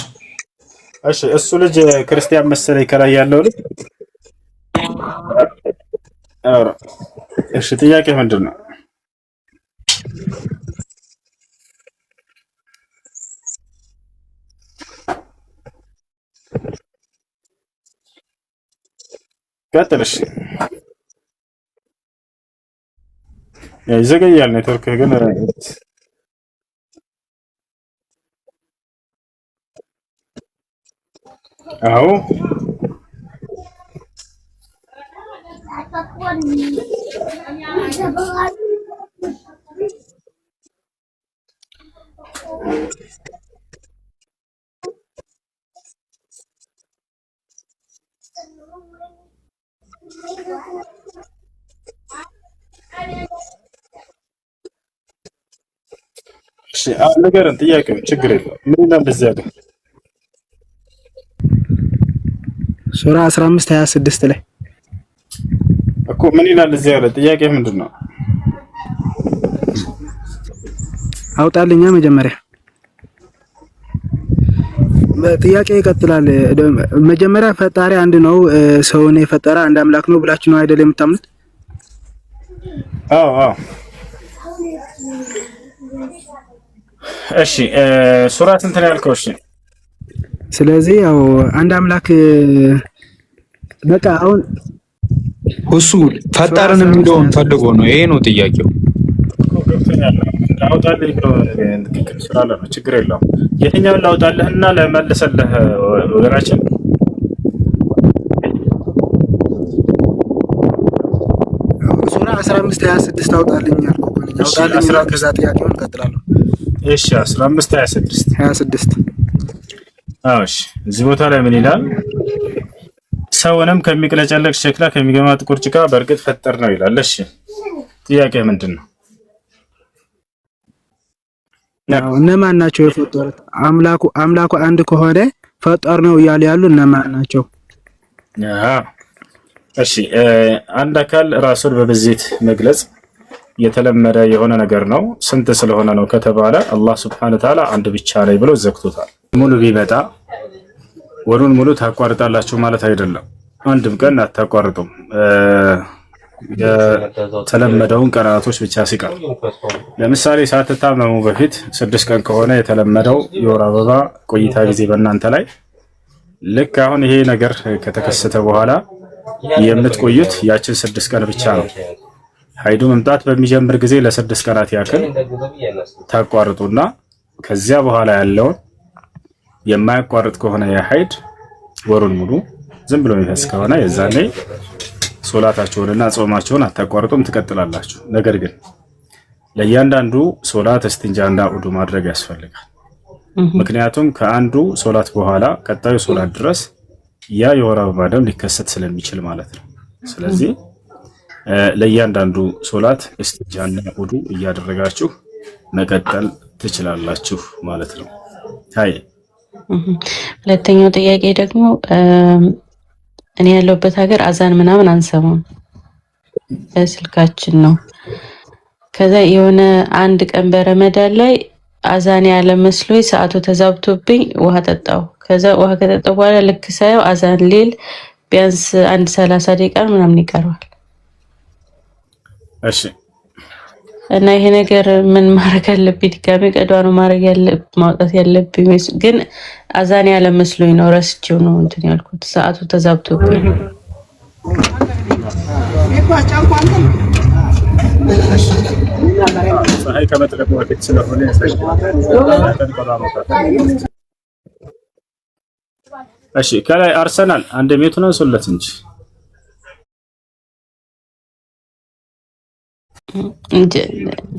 እሺ እሱ ልጅ ክርስቲያን መሰለኝ ከላይ ያለው ልጅ። ኧረ እሺ ጥያቄ ምንድን ነው? ቀጥል። እሺ ይዘገያል ኔትወርክ ግን አዎ እሺ ንገረን። ጥያቄው ችግር የለውም። ምን ይላል እንደዚህ ያለ ሱራ 15:26 ላይ እኮ ምን ይላል እዚህ ያለ ጥያቄ ምንድን ነው? አውጣልኛ መጀመሪያ ጥያቄ ይቀጥላል። መጀመሪያ ፈጣሪ አንድ ነው፣ ሰውን የፈጠረ አንድ አምላክ ነው ብላችሁ ነው አይደል የምታምኑት? አዎ አዎ። እሺ ሱራ እንትን ያልከው እሺ። ስለዚህ ያው አንድ አምላክ በቃ አሁን እሱ ፈጠርን የሚለውን ፈልጎ ነው። ይሄ ነው ጥያቄው። ላውጣልህ ብሎ ትክክል ስላለ ነው። ችግር የለውም። የትኛውን ላውጣልህና ለመልሰልህ ወገናችን? ሱራ 15:26 አውጣልኝ አልኩ። አውጣልኝ ከዛ ጥያቄውን እንቀጥላለሁ። እሺ 15:26 አዎ እሺ። እዚህ ቦታ ላይ ምን ይላል? ሰውንም ከሚቅለጨለቅ ሸክላ ከሚገማ ጥቁር ጭቃ በእርግጥ ፈጠር ነው ይላል። እሺ ጥያቄ ምንድን ነው? እነማን ናቸው የፈጠሩት? አምላኩ አንድ ከሆነ ፈጠር ነው እያሉ ያሉ እነማን ናቸው? እሺ አንድ አካል ራሱን በብዜት መግለጽ የተለመደ የሆነ ነገር ነው። ስንት ስለሆነ ነው ከተባለ አላህ Subhanahu Wa Ta'ala አንድ ብቻ ላይ ብሎ ዘግቶታል። ሙሉ ቢመጣ ወሩን ሙሉ ታቋርጣላችሁ ማለት አይደለም። አንድም ቀን አታቋርጡም። የተለመደውን ቀናቶች ብቻ ሲቀር ለምሳሌ ሳትታመሙ በፊት 6 ቀን ከሆነ የተለመደው የወር አበባ ቆይታ ጊዜ በእናንተ ላይ ልክ አሁን ይሄ ነገር ከተከሰተ በኋላ የምትቆዩት ያችን 6 ቀን ብቻ ነው። ሀይዱ መምጣት በሚጀምር ጊዜ ለ6 ቀናት ያክል ታቋርጡና ከዚያ በኋላ ያለውን የማያቋርጥ ከሆነ የሀይድ ወሩን ሙሉ ዝም ብሎ የሚፈስ ከሆነ የዛኔ ሶላታችሁንና ጾማችሁን አታቋርጡም፣ ትቀጥላላችሁ። ነገር ግን ለእያንዳንዱ ሶላት እስቲንጃና ውዱ ማድረግ ያስፈልጋል። ምክንያቱም ከአንዱ ሶላት በኋላ ቀጣዩ ሶላት ድረስ ያ የወር አበባ ደም ሊከሰት ስለሚችል ማለት ነው። ስለዚህ ለእያንዳንዱ ሶላት እስቲንጃና ውዱ እያደረጋችሁ መቀጠል ትችላላችሁ ማለት ነው። አይ ሁለተኛው ጥያቄ ደግሞ እኔ ያለሁበት ሀገር አዛን ምናምን አንሰማም፣ በስልካችን ነው። ከዛ የሆነ አንድ ቀን በረመዳን ላይ አዛን ያለ መስሎኝ ሰዓቱ ተዛብቶብኝ ውሃ ጠጣው። ከዛ ውሃ ከጠጣው በኋላ ልክ ሳየው አዛን ሊል ቢያንስ 30 ደቂቃ ምናምን ይቀረዋል። እሺ እና ይሄ ነገር ምን ማድረግ አለብኝ? ድጋሜ ቀዷ ነው ማውጣት ያለብኝ? ግን አዛን ያለ መስሎኝ ነው፣ ረስቼው ነው እንትን ያልኩት፣ ሰዓቱ ተዛብቶብኝ። ፀሐይ ከመጥለቁ በፊት ስለሆነ እሺ ከላይ አርሰናል አንድ ሜቱ ነው ሶለት እንጂ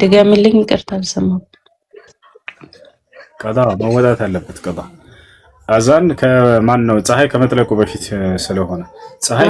ድገምልኝ፣ ይቅርታ አልሰማሁም። ቀዳ መወጣት አለበት። ቀዳ አዛን ከማን ነው? ፀሐይ ከመጥለቁ በፊት ስለሆነ ፀሐይ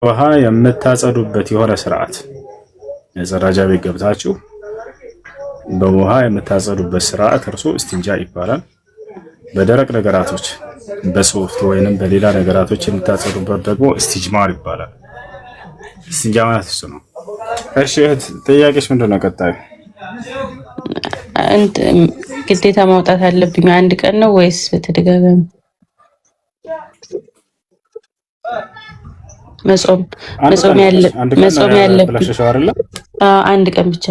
ውሃ የምታጸዱበት የሆነ ስርዓት የጸዳጃ ቤት ገብታችሁ በውሃ የምታጸዱበት ስርዓት እርሱ እስቲንጃ ይባላል። በደረቅ ነገራቶች በሶፍት ወይንም በሌላ ነገራቶች የምታጸዱበት ደግሞ እስቲጅማር ይባላል። እስቲንጃ ማለት እሱ ነው። እሺ እህት ጥያቄሽ ምንድን ነው? ቀጣዩ አንድ ግዴታ ማውጣት አለብኝ አንድ ቀን ነው ወይስ በተደጋጋሚ መጾም ያለብኝ? አንድ ቀን ብቻ።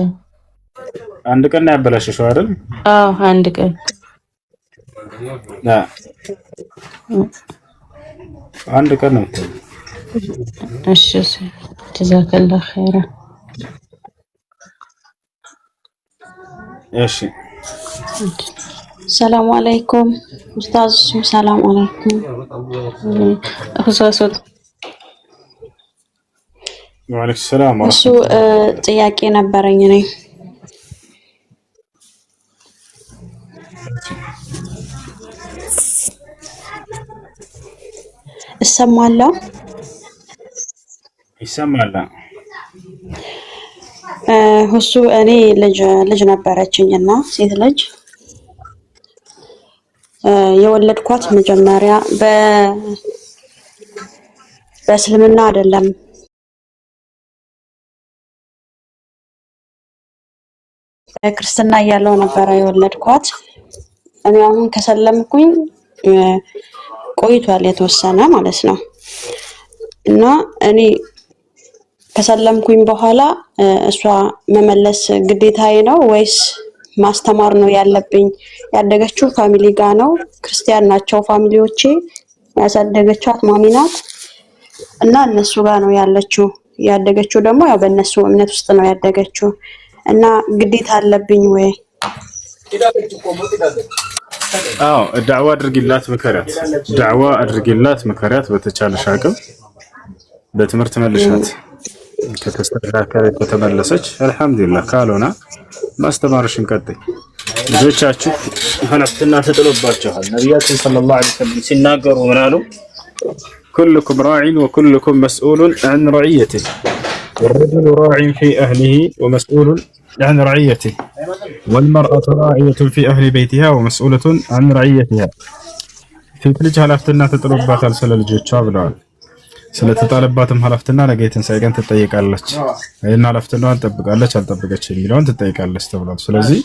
አንድ ቀን ነው ያበላሽሽው አይደል? አዎ አንድ ቀን። አንድ ቀን ነው። እሺ ጀዛከላህ ኸይራ። እሺ ሰላም አለይኩም ኡስታዝ። ሰላም አለይኩም ሁሳሶት ወአለይኩም ሰላም። እሱ ጥያቄ ነበረኝ ነኝ እሰማለሁ። ይሰማል። እሱ እኔ ልጅ ነበረችኝና ሴት ልጅ የወለድኳት መጀመሪያ በእስልምና አይደለም ክርስትና እያለሁ ነበረ የወለድኳት። እኔ አሁን ከሰለምኩኝ ቆይቷል የተወሰነ ማለት ነው። እና እኔ ከሰለምኩኝ በኋላ እሷ መመለስ ግዴታዬ ነው ወይስ ማስተማር ነው ያለብኝ? ያደገችው ፋሚሊ ጋር ነው፣ ክርስቲያን ናቸው ፋሚሊዎቼ። ያሳደገቻት ማሚ ናት እና እነሱ ጋር ነው ያለችው። ያደገችው ደግሞ ያው በእነሱ እምነት ውስጥ ነው ያደገችው። እና ግዴታ አለብኝ ወይ? አዎ ዳዕዋ አድርጊላት፣ ምከሪያት። ዳዕዋ አድርጊላት፣ ምከሪያት። በተቻለሽ አቅም በትምህርት መልሻት። ከተስተካከለ ከተመለሰች አልሐምዱሊላህ፣ ካልሆነ ማስተማርሽን ቀጥይ። ልጆቻችሁ ኃላፊነት ተጥሎባቸዋል። ነቢያችን ሰለላሁ ዐለይሂ ወሰለም ሲናገሩ ምን አሉ? ኩልኩም ራዒን ወኩልኩም መስኡሉን ዐን ረዕየቲህ ወረጁሉ ራዒን ፊ አህሊሂ ወመስኡሉን ዐን ረዕየቲህ ወልመርአቱ ራዒየቱን ፊ አህሊ በይቲሃ ወመስኡለቱን ዐን ረዕየቲሃ። ሴት ልጅ ኃላፊነት ተጥሎባታል ስለ ልጆቿ ብለዋል። ስለተጣለባትም ኃላፊነት ነገ የትንሣኤ ቀን ትጠይቃለች። ይህን ኃላፊነቷን ጠብቃለች አልጠበቀች የሚለውን ትጠይቃለች ተብሏል። ስለዚህ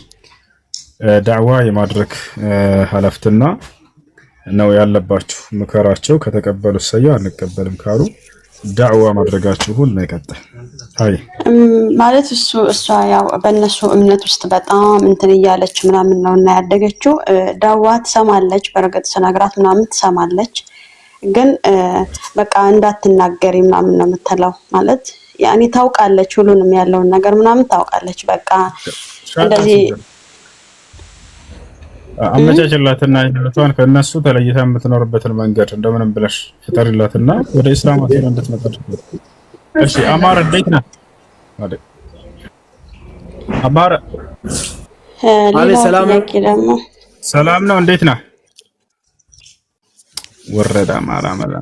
ዳዕዋ የማድረግ ኃላፊነት ነው ያለባችሁ። ምከራቸው። ከተቀበሉ ሰየው፣ አንቀበልም ካሉ ዳዕዋ ማድረጋችሁን መቀጠል። አይ ማለት እሷ ያው በእነሱ እምነት ውስጥ በጣም እንትን እያለች ምናምን ነው እና ያደገችው። ዳዕዋ ትሰማለች፣ በረገጥ ስነግራት ምናምን ትሰማለች። ግን በቃ እንዳትናገሪ ምናምን ነው የምትለው። ማለት ያኔ ታውቃለች፣ ሁሉንም ያለውን ነገር ምናምን ታውቃለች። በቃ እንደዚህ አመቻችላትና ህይወቷን ከነሱ ተለይታ የምትኖርበትን መንገድ እንደምንም ብለሽ ፍጠሪላትና ወደ እስላም አጥራ እንድትመጣ። እሺ አማር እንዴት ነህ? አማር ሰላም ነው። ሰላም ነው። እንዴት ነህ? ወረዳ ማራመራ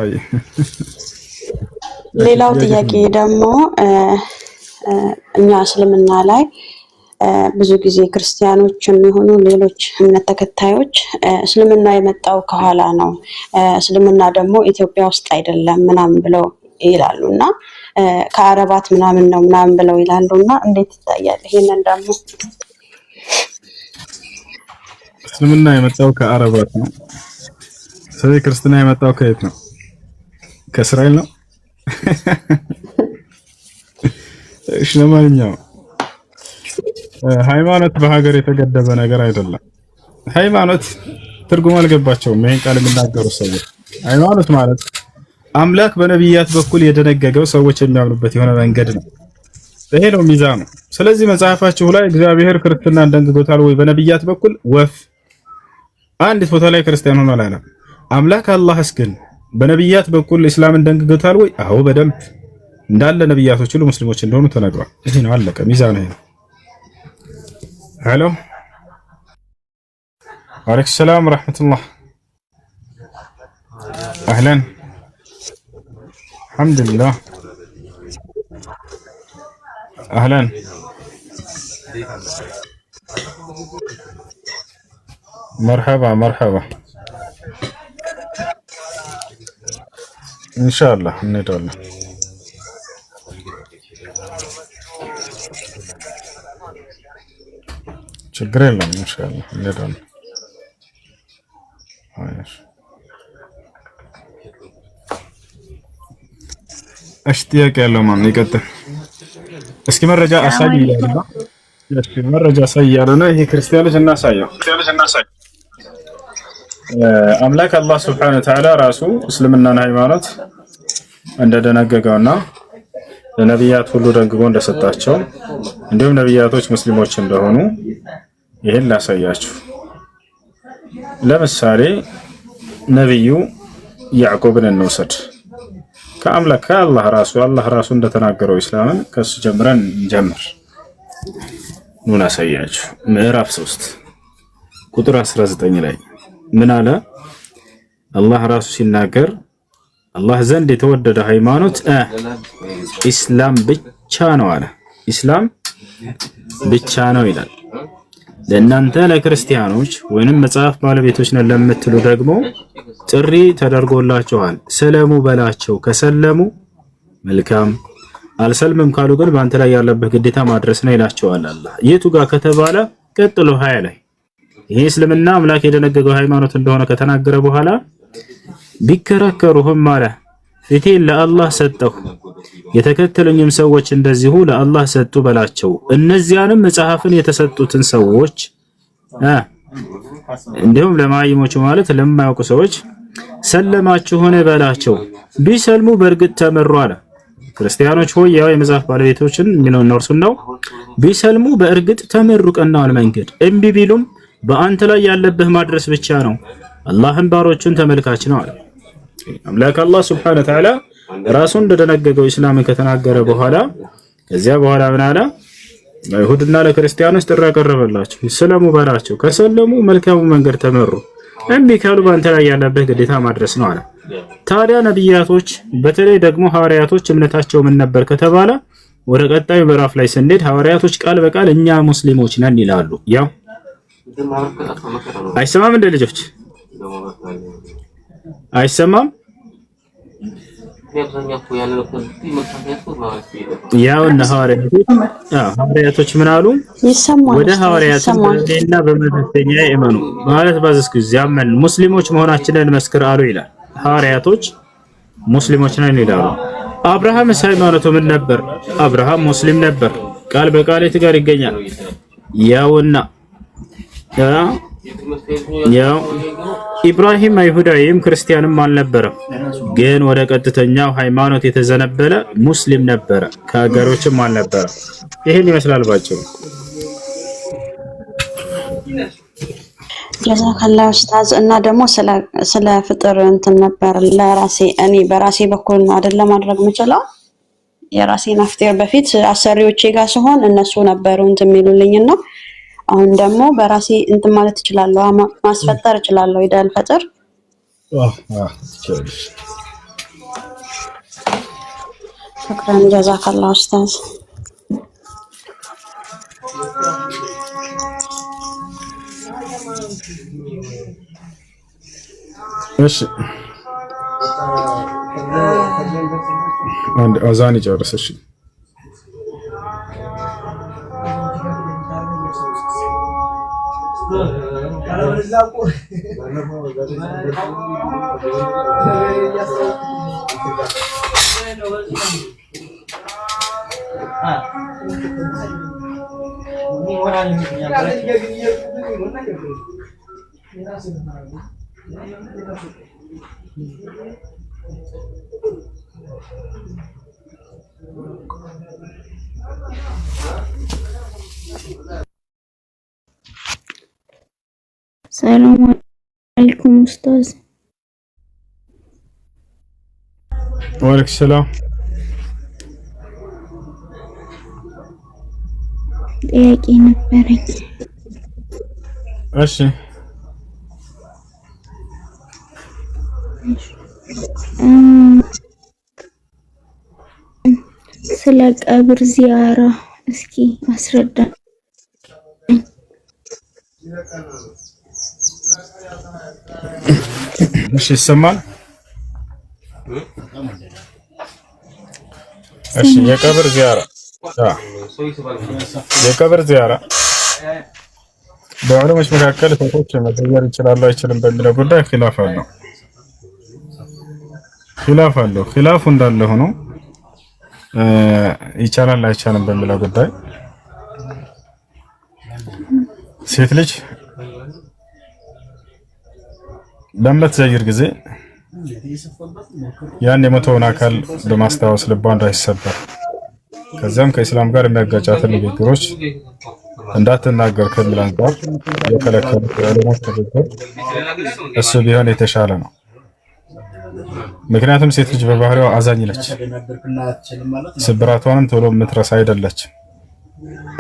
አይ ሌላው ጥያቄ ደግሞ እኛ እስልምና ላይ ብዙ ጊዜ ክርስቲያኖች የሚሆኑ ሌሎች እምነት ተከታዮች እስልምና የመጣው ከኋላ ነው፣ እስልምና ደግሞ ኢትዮጵያ ውስጥ አይደለም ምናምን ብለው ይላሉና ከአረባት ምናምን ነው ምናምን ብለው ይላሉና እንዴት ይታያል? ይሄንን ደግሞ እስልምና የመጣው ከአረባት ነው። ስለዚህ ክርስትና የመጣው ከየት ነው? ከእስራኤል ነው። እሺ ለማንኛውም ሃይማኖት በሀገር የተገደበ ነገር አይደለም። ሃይማኖት ትርጉም አልገባቸውም ይሄን ቃል የሚናገሩ ሰዎች። ሃይማኖት ማለት አምላክ በነቢያት በኩል የደነገገው ሰዎች የሚያምኑበት የሆነ መንገድ ነው። ይሄ ነው ሚዛኑ። ስለዚህ መጽሐፋችሁ ላይ እግዚአብሔር ክርስትናን ደንግጎታል ወይ በነቢያት በኩል? ወፍ አንዲት ቦታ ላይ ክርስቲያን ሆኖ አላለም። አምላክ አላህስ ግን በነቢያት በኩል እስላምን ደንግጎታል ወይ? አዎ በደንብ እንዳለ ነቢያቶች ሁሉ ሙስሊሞች እንደሆኑ ተነግሯል። ይሄ ነው አለቀ። ሚዛኑ ይሄ ነው። ሄሎ ወአለይኩም ሰላም ወራህመቱላህ። አህለን አልሐምዱሊላህ። አህለን መርሐባ መርሐባ። ኢንሻአላህ እንሄዳለን። ችግር የለም ኢንሻአላህ እንሄዳለን። እሺ ጥያቄ ያለው ማን ይቀጥል? እስኪ መረጃ አሳይ ይላል። እሺ መረጃ አሳይ ያለ ነው። ይሄ ክርስቲያኖች እናሳየው። አምላክ አላህ Subhanahu Wa Ta'ala ራሱ እስልምናን ሃይማኖት እንደደነገገውና ለነቢያት ሁሉ ደግጎ እንደሰጣቸው እንዲሁም ነቢያቶች ሙስሊሞች እንደሆኑ ይሄን ላሳያችሁ። ለምሳሌ ነብዩ ያዕቆብን እንውሰድ። ከአምላክ ከአላህ ራሱ እንደተናገረው እስላምን ከሱ ጀምረን እንጀምር። ኑን አሳያችሁ። ምዕራፍ 3 ቁጥር 19 ላይ ምን አለ? አላህ ራሱ ሲናገር አላህ ዘንድ የተወደደ ሃይማኖት ኢስላም ብቻ ነው አለ። ኢስላም ብቻ ነው ይላል። ለእናንተ ለክርስቲያኖች ወይንም መጽሐፍ ባለቤቶች ነን ለምትሉ ደግሞ ጥሪ ተደርጎላችኋል። ሰለሙ በላቸው። ከሰለሙ መልካም፣ አልሰልምም ካሉ ግን በአንተ ላይ ያለበት ግዴታ ማድረስ ነው ይላቸዋል አላህ። የቱ ጋር ከተባለ ቀጥሎ 20 ላይ ይሄ እስልምና አምላክ የደነገገው ሃይማኖት እንደሆነ ከተናገረ በኋላ ቢከራከሩህም አለ ፊቴን ለአላህ ሰጠሁ፣ የተከተሉኝም ሰዎች እንደዚሁ ለአላህ ሰጡ በላቸው። እነዚያንም መጽሐፍን የተሰጡትን ሰዎች እንዲሁም ለማይሞቹ ማለት ለማያውቁ ሰዎች ሰለማችሁን በላቸው። ቢሰልሙ በእርግጥ ተመሩ አለ። ክርስቲያኖች ሆይ ያው የመጽሐፍ ባለቤቶችን የሚለው እነርሱን ነው። ቢሰልሙ በእርግጥ ተመሩ ቀናውን መንገድ። እምቢ ቢሉም በአንተ ላይ ያለብህ ማድረስ ብቻ ነው። አላህም ባሮቹን ተመልካች ነው አለ። አምላክ አላህ Subhanahu Wa Ta'ala ራሱ እንደደነገገው እስላምን ከተናገረ በኋላ ከዚያ በኋላ ምን አለ? ለይሁድና ለክርስቲያኖች ጥሪ ያቀረበላቸው ሰለሙ በላቸው። ከሰለሙ መልካሙ መንገድ ተመሩ፣ እምቢ ካሉ በአንተ ላይ ያለበት ግዴታ ማድረስ ነው አለ። ታዲያ ነብያቶች በተለይ ደግሞ ሐዋርያቶች እምነታቸው ምን ነበር ከተባለ ወደ ቀጣዩ ምዕራፍ ላይ ስንሄድ ሐዋርያቶች ቃል በቃል እኛ ሙስሊሞች ነን ይላሉ። ያው አይሰማም እንደ ልጆች አይሰማም። ያው እና ሐዋርያቶች ምን አሉ? ወደ ሐዋርያትና በመልእክተኛ እመኑ ማለት ባዘዝኩ ያመን ሙስሊሞች መሆናችንን መስክር አሉ ይላል። ሐዋርያቶች ሙስሊሞች ነን ይላሉ። አብርሃም ሃይማኖቱ ምን ነበር? አብርሃም ሙስሊም ነበር። ቃል በቃል የት ጋር ይገኛል? ያውና ያው ኢብራሂም አይሁዳዊም ክርስቲያንም አልነበረም፣ ግን ወደ ቀጥተኛው ሃይማኖት የተዘነበለ ሙስሊም ነበረ፣ ከሀገሮችም አልነበረ። ይሄን ይመስላል ባጭሩ። ጀዛከላህ ኡስታዝ። እና ደግሞ ስለ ፍጥር እንትን ነበር ለራሴ እኔ በራሴ በኩል አይደለም ማድረግ የምችለው የራሴን አፍጤር በፊት አሰሪዎቼ ጋር ሲሆን እነሱ ነበሩ እንትን የሚሉልኝና አሁን ደግሞ በራሴ እንትን ማለት እችላለሁ፣ ማስፈጠር እችላለሁ። ይዳል ፈጥር ሽክራን ጀዛከላህ ኡስታዝ። እሺ አንድ አዛን ይጨርስ። እሺ السلام عليكم أستاذ. وعليكم السلام. ጥያቄ ነበረኝ። እሺ ስለ ቀብር ዚያራ እስኪ አስረዳ። እሺ ይሰማል? እሺ የቀብር ዚያራ በዑለሞች መካከል ሰዎች መዘየር ይችላሉ አይችልም በሚለው ጉዳይ ኺላፍ አለው። ኺላፉ እንዳለ ሆኖ ይቻላል አይቻልም በሚለው ጉዳይ ሴት ልጅ በምትዘይር ጊዜ ያን የሞተውን አካል በማስታወስ ልቧ እንዳይሰበር ከዚያም ከእስላም ጋር የሚያጋጫትን ንግግሮች እንዳትናገር ከሚል አንጻር የከለከሉት የዑለሞች ንግግር እሱ ቢሆን የተሻለ ነው። ምክንያቱም ሴት ልጅ በባህሪዋ አዛኝ ነች፣ ስብራቷንም ቶሎ የምትረሳ አይደለችም።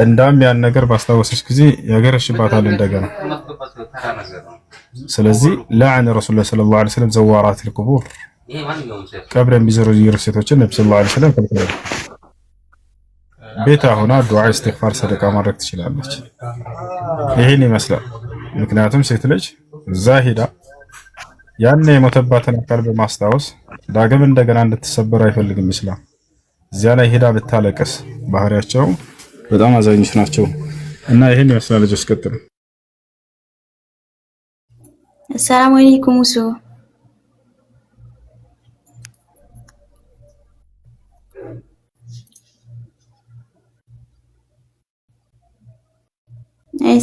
እንዳም ያን ነገር ባስታወሰች ጊዜ ያገረሽባታል እንደገና። ስለዚህ ለዐነ ረሱሉላህ ሰለላሁ ዐለይሂ ወሰለም ዘዋራቲል ቁቡር ቀብር የሚዘሩ ሴቶችን ነብዩ ሰለላሁ ዐለይሂ ወሰለም ከልክለዋል። ቤታ ሆና ዱዓ፣ ኢስቲግፋር፣ ሰደቃ ማድረግ ትችላለች። ይሄን ይመስላል። ምክንያቱም ሴት ልጅ እዛ ሄዳ ያን የሞተባትን አካል በማስታወስ ዳግም እንደገና እንድትሰበር አይፈልግም ኢስላም። እዚያ ላይ ሄዳ ብታለቅስ ባህሪያቸው በጣም አዛኞች ናቸው እና ይሄን ይመስላል። ልጅ እስከጥሩ السلام عليكم وسو.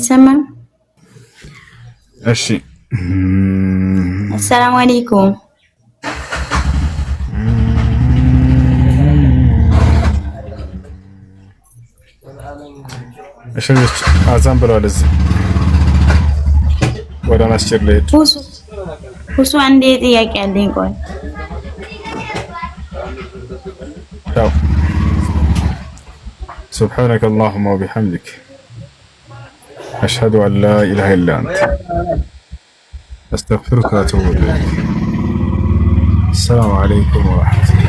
سمع. እሺ السلام عليكم. እሺ አዛን ብለዋል። እዚህ ወደ መስጂድ ላይ ሁሱ አንዴ ጥያቄ አለኝ። ቆይ ያው سبحانك اللهم وبحمدك أشهد أن لا إله إلا أنت أستغفرك وأتوب إليك. السلام عليكم ورحمة الله.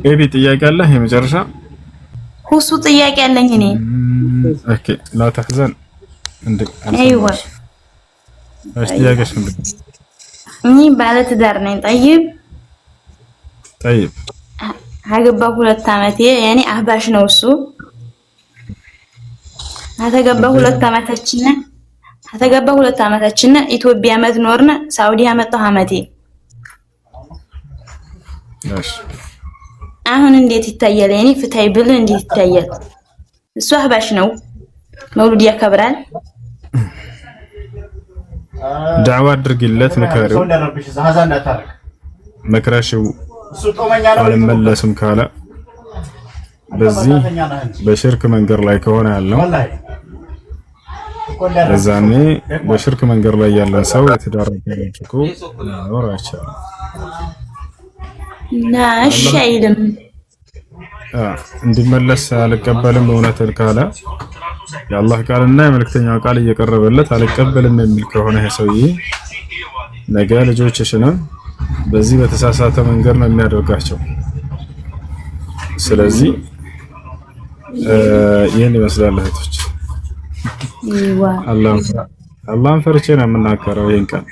ቤቢ ጥያቄ አለ? የመጨረሻ ሁሱ ጥያቄ አለኝ እኔ። ኦኬ لا تحزن እንዴ? አይዋ እሺ ጥያቄሽ ምንድን ነው? እኔ ባለ ትዳር ነኝ። ጠይብ አገባሁ 2 ዓመቴ። ያኔ አህባሽ ነው እሱ። አተገባሁ 2 ዓመታችን ኢትዮጵያ ዓመት ኖርነ፣ ሳውዲ አመጣሁ ዓመቴ። እሺ አሁን እንዴት ይታያል? ያኔ ፍታይ ብል እንዴት ይታያል? እሱ አህባሽ ነው፣ መውሉድ ያከብራል። ዳዕዋ አድርጊለት፣ ምከሪው፣ መክረሽው አልመለስም ካለ በዚህ በሽርክ መንገድ ላይ ከሆነ ያለው እዛኔ በሽርክ መንገድ ላይ ያለን ሰው የትዳር አጋርነቱ ማኖር አይቻልም። ናሽ አይልም እንዲመለስ አልቀበልም እውነትን ካለ የአላህ ቃልና የመልእክተኛው ቃል እየቀረበለት አልቀበልም የሚል ከሆነ ይሄ ሰውዬ ነገ ልጆችሽንም በዚህ በተሳሳተ መንገድ ነው የሚያደርጋቸው። ስለዚህ ይሄን ይመስላል እህቶች። አላህን ፈርቼ ነው የምናገረው። ይሄን ቀን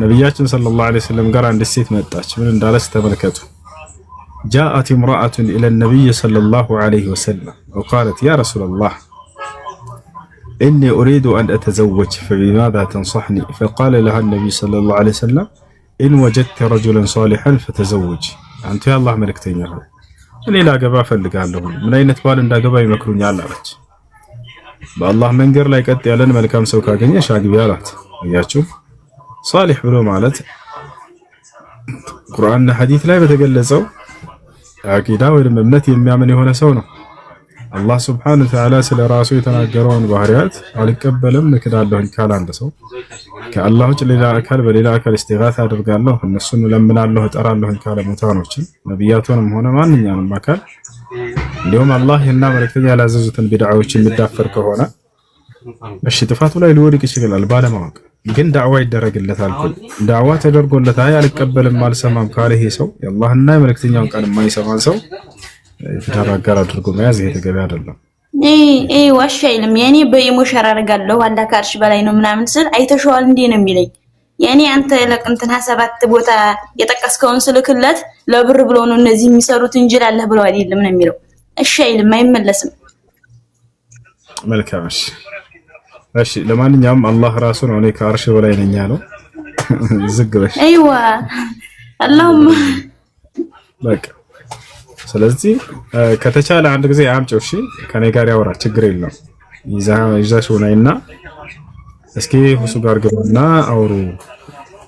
ነብያችን ሰለላሁ ዐለይሂ ወሰለም ጋር አንዲት ሴት መጣች። ምን እንዳለች ተመልከቱ። جاءت امرأة إلى النبي صلى الله عليه وسلم وقالت يا رسول الله إني أريد أن أتزوج فبماذا تنصحني؟ فقال لها النبي صلى الله عليه وسلم إن وجدت رجلا صالحا فتزوج. أنت يا الله ملكتين يا رب እኔ ላገባ ፈልጋለሁ ምን አይነት ባል እንዳገባ ይመክሩኛል አለች። በአላህ መንገድ ላይ ቀጥ ያለን መልካም ሰው ካገኘሽ አግቢ አላት። አያችሁ ሷሊህ ብሎ ማለት ቁርአንና ሐዲስ ላይ በተገለጸው አቂዳ ወይም እምነት የሚያምን የሆነ ሰው ነው። አላህ Subhanahu Wa Ta'ala ስለ ራሱ የተናገረውን ባህሪያት አልቀበልም እክዳለሁ ካለ አንድ ሰው ከአላህ ውጭ ሌላ አካል በሌላ አካል ኢስቲጋሳ አደርጋለሁ እነሱን ለምናለሁ እጠራለሁ ካለ ሙታኖችን ነብያቱንም ሆነ ማንኛውንም አካል እንዲሁም አላህ እና መልእክተኛ ያላዘዙትን ቢድዓዎች የሚዳፈር ከሆነ እሺ ጥፋቱ ላይ ሊወድቅ ይችላል ባለማወቅ ግን ዳዕዋ ይደረግለታል። ዳዕዋ ተደርጎለታል አልቀበልም አልሰማም ካለ ይሄ ሰው የአላህና የመልእክተኛውን ቃል የማይሰማ ሰው ተራጋር አድርጎ መያዝ ይሄ ተገቢ አይደለም። ዋሻ አይልም ያኔ በኢሞሽን አደርጋለሁ አላ ካርሽ በላይ ነው ምናምን ስል አይተሽዋል እንዴ ነው የሚለኝ። ያኔ አንተ ለቅንተና 7 ቦታ የጠቀስከውን ስልክለት ለብር ብሎ ነው እነዚህ የሚሰሩት እንጂ አላህ ብለው አይደለም ነው የሚለው። እሺ አይልም አይመለስም። መልካም እሺ ለማንኛውም አላህ ራሱ ነው እኔ ከአርሽ በላይ ነኝ ያለው ዝግበሽ አይዋ اللهم በቃ ስለዚህ ከተቻለ አንድ ጊዜ አምጪው እሺ ከኔ ጋር ያወራ ችግር የለም ይዛሽው ነይና እስኪ ሁሱ ጋር ገባና አውሩ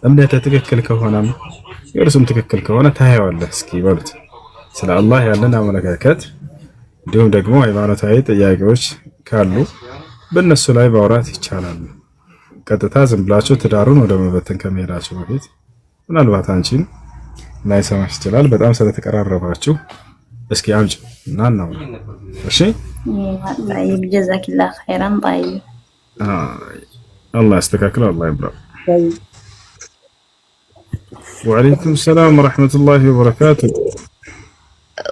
እምነተ ትክክል ከሆነም የርሱም ትክክል ከሆነ ታያዋለህ እስኪ በሉት ስለ አላህ ያለን አመለካከት እንዲሁም ደግሞ ሃይማኖታዊ ጥያቄዎች ካሉ በእነሱ ላይ ማውራት ይቻላል። ቀጥታ ዝም ብላችሁ ትዳሩን ወደ መበተን ከመሄዳችሁ በፊት ምናልባት አንቺን ላይሰማሽ ይችላል በጣም ስለተቀራረባችሁ እስኪ አምጪ እና ነው እሺ طيب جزاك الله خيرا طيب الله يستكاكل الله يبارك وعليكم السلام ورحمة الله وبركاته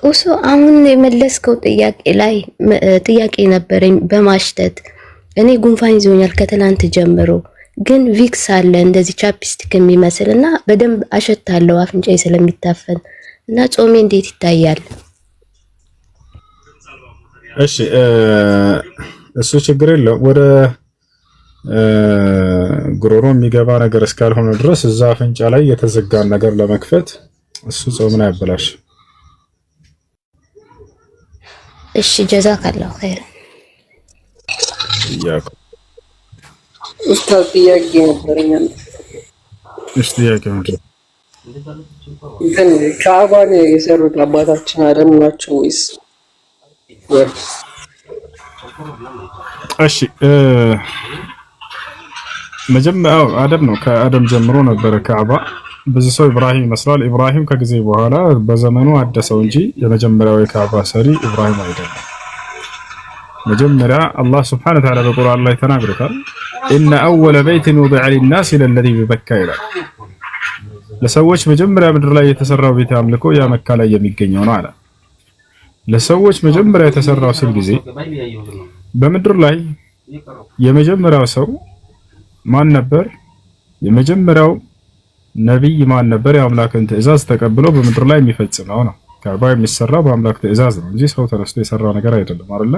እሱ አሁን የመለስከው ጥያቄ ነበረኝ በማሽተት እኔ ጉንፋን ይዞኛል ከትላንት ጀምሮ ግን ቪክስ አለ እንደዚህ ቻፕስቲክ የሚመስልና በደንብ አሸታለሁ አፍንጫዬ ስለሚታፈን እና ጾሜ እንዴት ይታያል? እሺ እሱ ችግር የለም ወደ ጉሮሮ የሚገባ ነገር እስካልሆነ ድረስ እዛ አፍንጫ ላይ የተዘጋን ነገር ለመክፈት እሱ ጾምን ያበላሽ። እሺ ጀዛከላሁ ኸይር ያኩ ኡስታዝ ጥያቄ ነበረኝ። እሺ ጥያቄ ምንድን ነው? እንትን ካዕባን የሰሩት አባታችን አደም ናቸው ወይስ? እሺ መጀመሪያው አደም ነው። ከአደም ጀምሮ ነበረ ካዕባ። ብዙ ሰው ኢብራሂም ይመስላል። ኢብራሂም ከጊዜ በኋላ በዘመኑ አደሰው እንጂ የመጀመሪያው የካዕባ ሰሪ ኢብራሂም አይደለም። መጀመሪያ አላህ Subhanahu Wa Ta'ala በቁርአን ላይ ተናግሮታል። ኢነ አወለ በይትን ወዲዐ ሊናስ ለለዚ በበካ ይላል። ለሰዎች መጀመሪያ ምድር ላይ የተሰራው ቤተ አምልኮ ያ መካ ላይ የሚገኘው ነው አለ። ለሰዎች መጀመሪያ የተሰራው ሲል ጊዜ በምድር ላይ የመጀመሪያው ሰው ማን ነበር? የመጀመሪያው ነብይ ማን ነበር? የአምላክን ትእዛዝ ተቀብሎ በምድር ላይ የሚፈጽመው ነው። ካዕባ የሚሰራው በአምላክ ትእዛዝ ነው እንጂ ሰው ተነስቶ የሰራው ነገር አይደለም አይደል?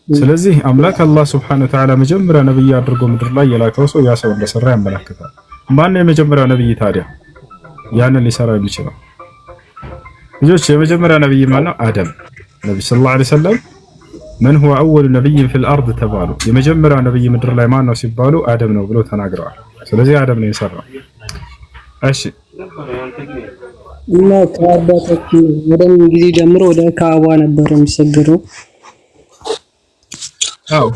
ስለዚህ አምላክ አላህ Subhanahu Wa Ta'ala መጀመሪያ ነብይ አድርጎ ምድር ላይ የላከው ሰው ያ ሰው እንደሰራ ያመለክታል። ማን ነው የመጀመሪያው ነብይ ታዲያ? ያንን ሊሰራ የሚችለው ልጆች የመጀመሪያ ነብይ ማን ነው? አደም ነብይ ሰለላሁ ዐለይሂ ወሰለም من هو أول نبي في الأرض ተባሉ። የመጀመሪያው ነብይ ምድር ላይ ማን ነው ሲባሉ አደም ነው ብለው ተናግረዋል። ስለዚህ አደም ነው የሰራው። እሺ እና ከአባታችን ወደም ጊዜ ጀምሮ ወደ ካዕባ ነበር የሚሰገደው።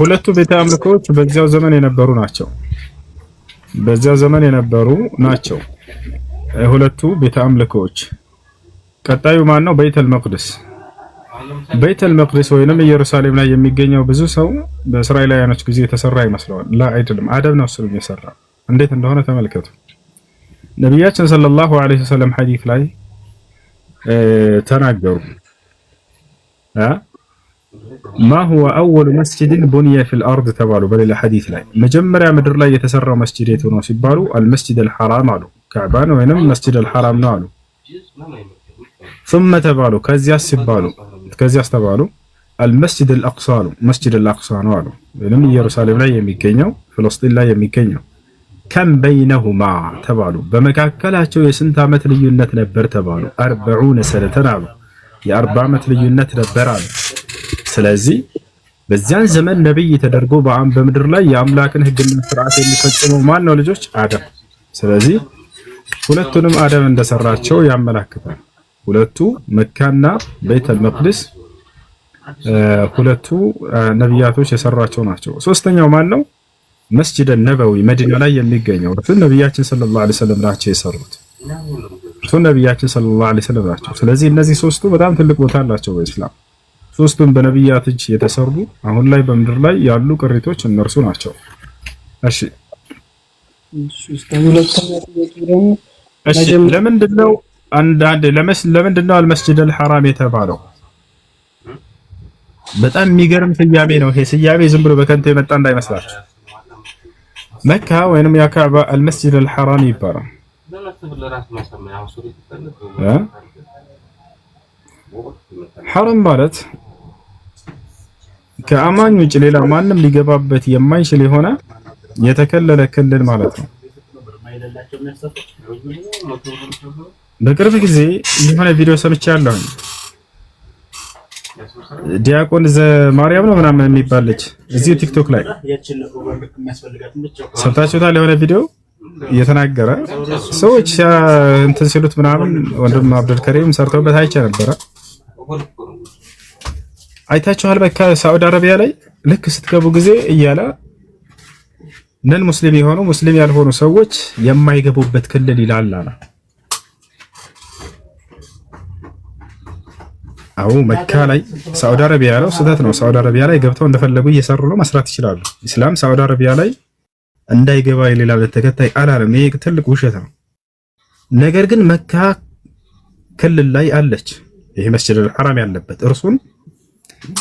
ሁለቱ ቤተ አምልኮች በዚያው ዘመን የነበሩ ናቸው። በዚያው ዘመን የነበሩ ናቸው ሁለቱ ቤተ አምልኮች። ቀጣዩ ማን ነው? ቤተል መቅደስ። ቤተል መቅደስ ወይንም ኢየሩሳሌም ላይ የሚገኘው ብዙ ሰው በእስራኤላውያኖች ጊዜ የተሰራ ይመስለዋል። ላ አይደለም፣ አደም ነው እሱ የሰራው። እንዴት እንደሆነ ተመልከቱ። ነብያችን ሰለላሁ ዐለይሂ ወሰለም ሐዲስ ላይ ተናገሩ። ما هو أول مسجد بني في الأرض تبالو بل الحديث لا مجمرة مدر لا يتسرى مسجدات ونسبالو المسجد الحرام علو كعبان وينم المسجد الحرام نالو ثم ተባሉ ከዚያስ ሲባሉ ከዚያስ ተባሉ المسجد الأقصى مسجد الأقصى ነው አሉ ወይንም ኢየሩሳሌም ላይ የሚገኘው ፍልስጤም ላይ የሚገኘው ከም በይነሁማ ተባሉ በመካከላቸው የስንት ዓመት ልዩነት ነበር ተባሉ 40 ሰነተን አሉ የ40 ዓመት ልዩነት ነበር አሉ ስለዚህ በዚያን ዘመን ነብይ ተደርጎ በምድር ላይ የአምላክን ህግና ስርዓት የሚፈጽመው ማን ነው ልጆች አደም ስለዚህ ሁለቱንም አደም እንደሰራቸው ያመላክታል ሁለቱ መካና ቤተል መቅደስ ሁለቱ ነብያቶች የሰራቸው ናቸው ሶስተኛው ማን ነው መስጂድ ነበዊ መዲና ላይ የሚገኘው እሱ ነብያችን ሰለላሁ ዐለይሂ ወሰለም ናቸው የሰሩት እሱ ነብያችን ሰለላሁ ዐለይሂ ወሰለም ናቸው ስለዚህ እነዚህ ሶስቱ በጣም ትልቅ ቦታ አላቸው በእስላም ሶስቱም በነብያት እጅ የተሰሩ አሁን ላይ በምድር ላይ ያሉ ቅሪቶች እነርሱ ናቸው እሺ ለምንድነው ለምንድነው አልመስጂድ አልሐራም የተባለው በጣም የሚገርም ስያሜ ነው ይሄ ስያሜ ዝም ብሎ በከንቱ የመጣ እንዳይመስላችሁ መካ ወይንም ያካባ አልመስጂድ አልሐራም ይባላል ሐራም ማለት ከአማኝ ውጭ ሌላ ማንም ሊገባበት የማይችል የሆነ የተከለለ ክልል ማለት ነው በቅርብ ጊዜ የሆነ ቪዲዮ ሰምቻለሁ ዲያቆን ማርያም ነው ምናምን የሚባለች እዚህ ቲክቶክ ላይ ሰምታችሁታል የሆነ ቪዲዮ እየተናገረ ሰዎች እንትን ሲሉት ምናምን ወንድም አብዱል ከሪም ሰርተውበት አይቼ ነበረ አይታችኋል በቃ ሳውዲ አረቢያ ላይ ልክ ስትገቡ ጊዜ እያለ ነን ሙስሊም የሆኑ ሙስሊም ያልሆኑ ሰዎች የማይገቡበት ክልል ይላል አላ አው መካ ላይ ሳውዲ አረቢያ ያለው ስህተት ነው ሳውዲ አረቢያ ላይ ገብተው እንደፈለጉ እየሰሩ ነው መስራት ይችላሉ እስላም ሳውዲ አረቢያ ላይ እንዳይገባ የሌላ ተከታይ አላለም ይሄ ትልቅ ውሸት ነው ነገር ግን መካ ክልል ላይ አለች ይሄ መስጂድ አልሐራም ያለበት እርሱን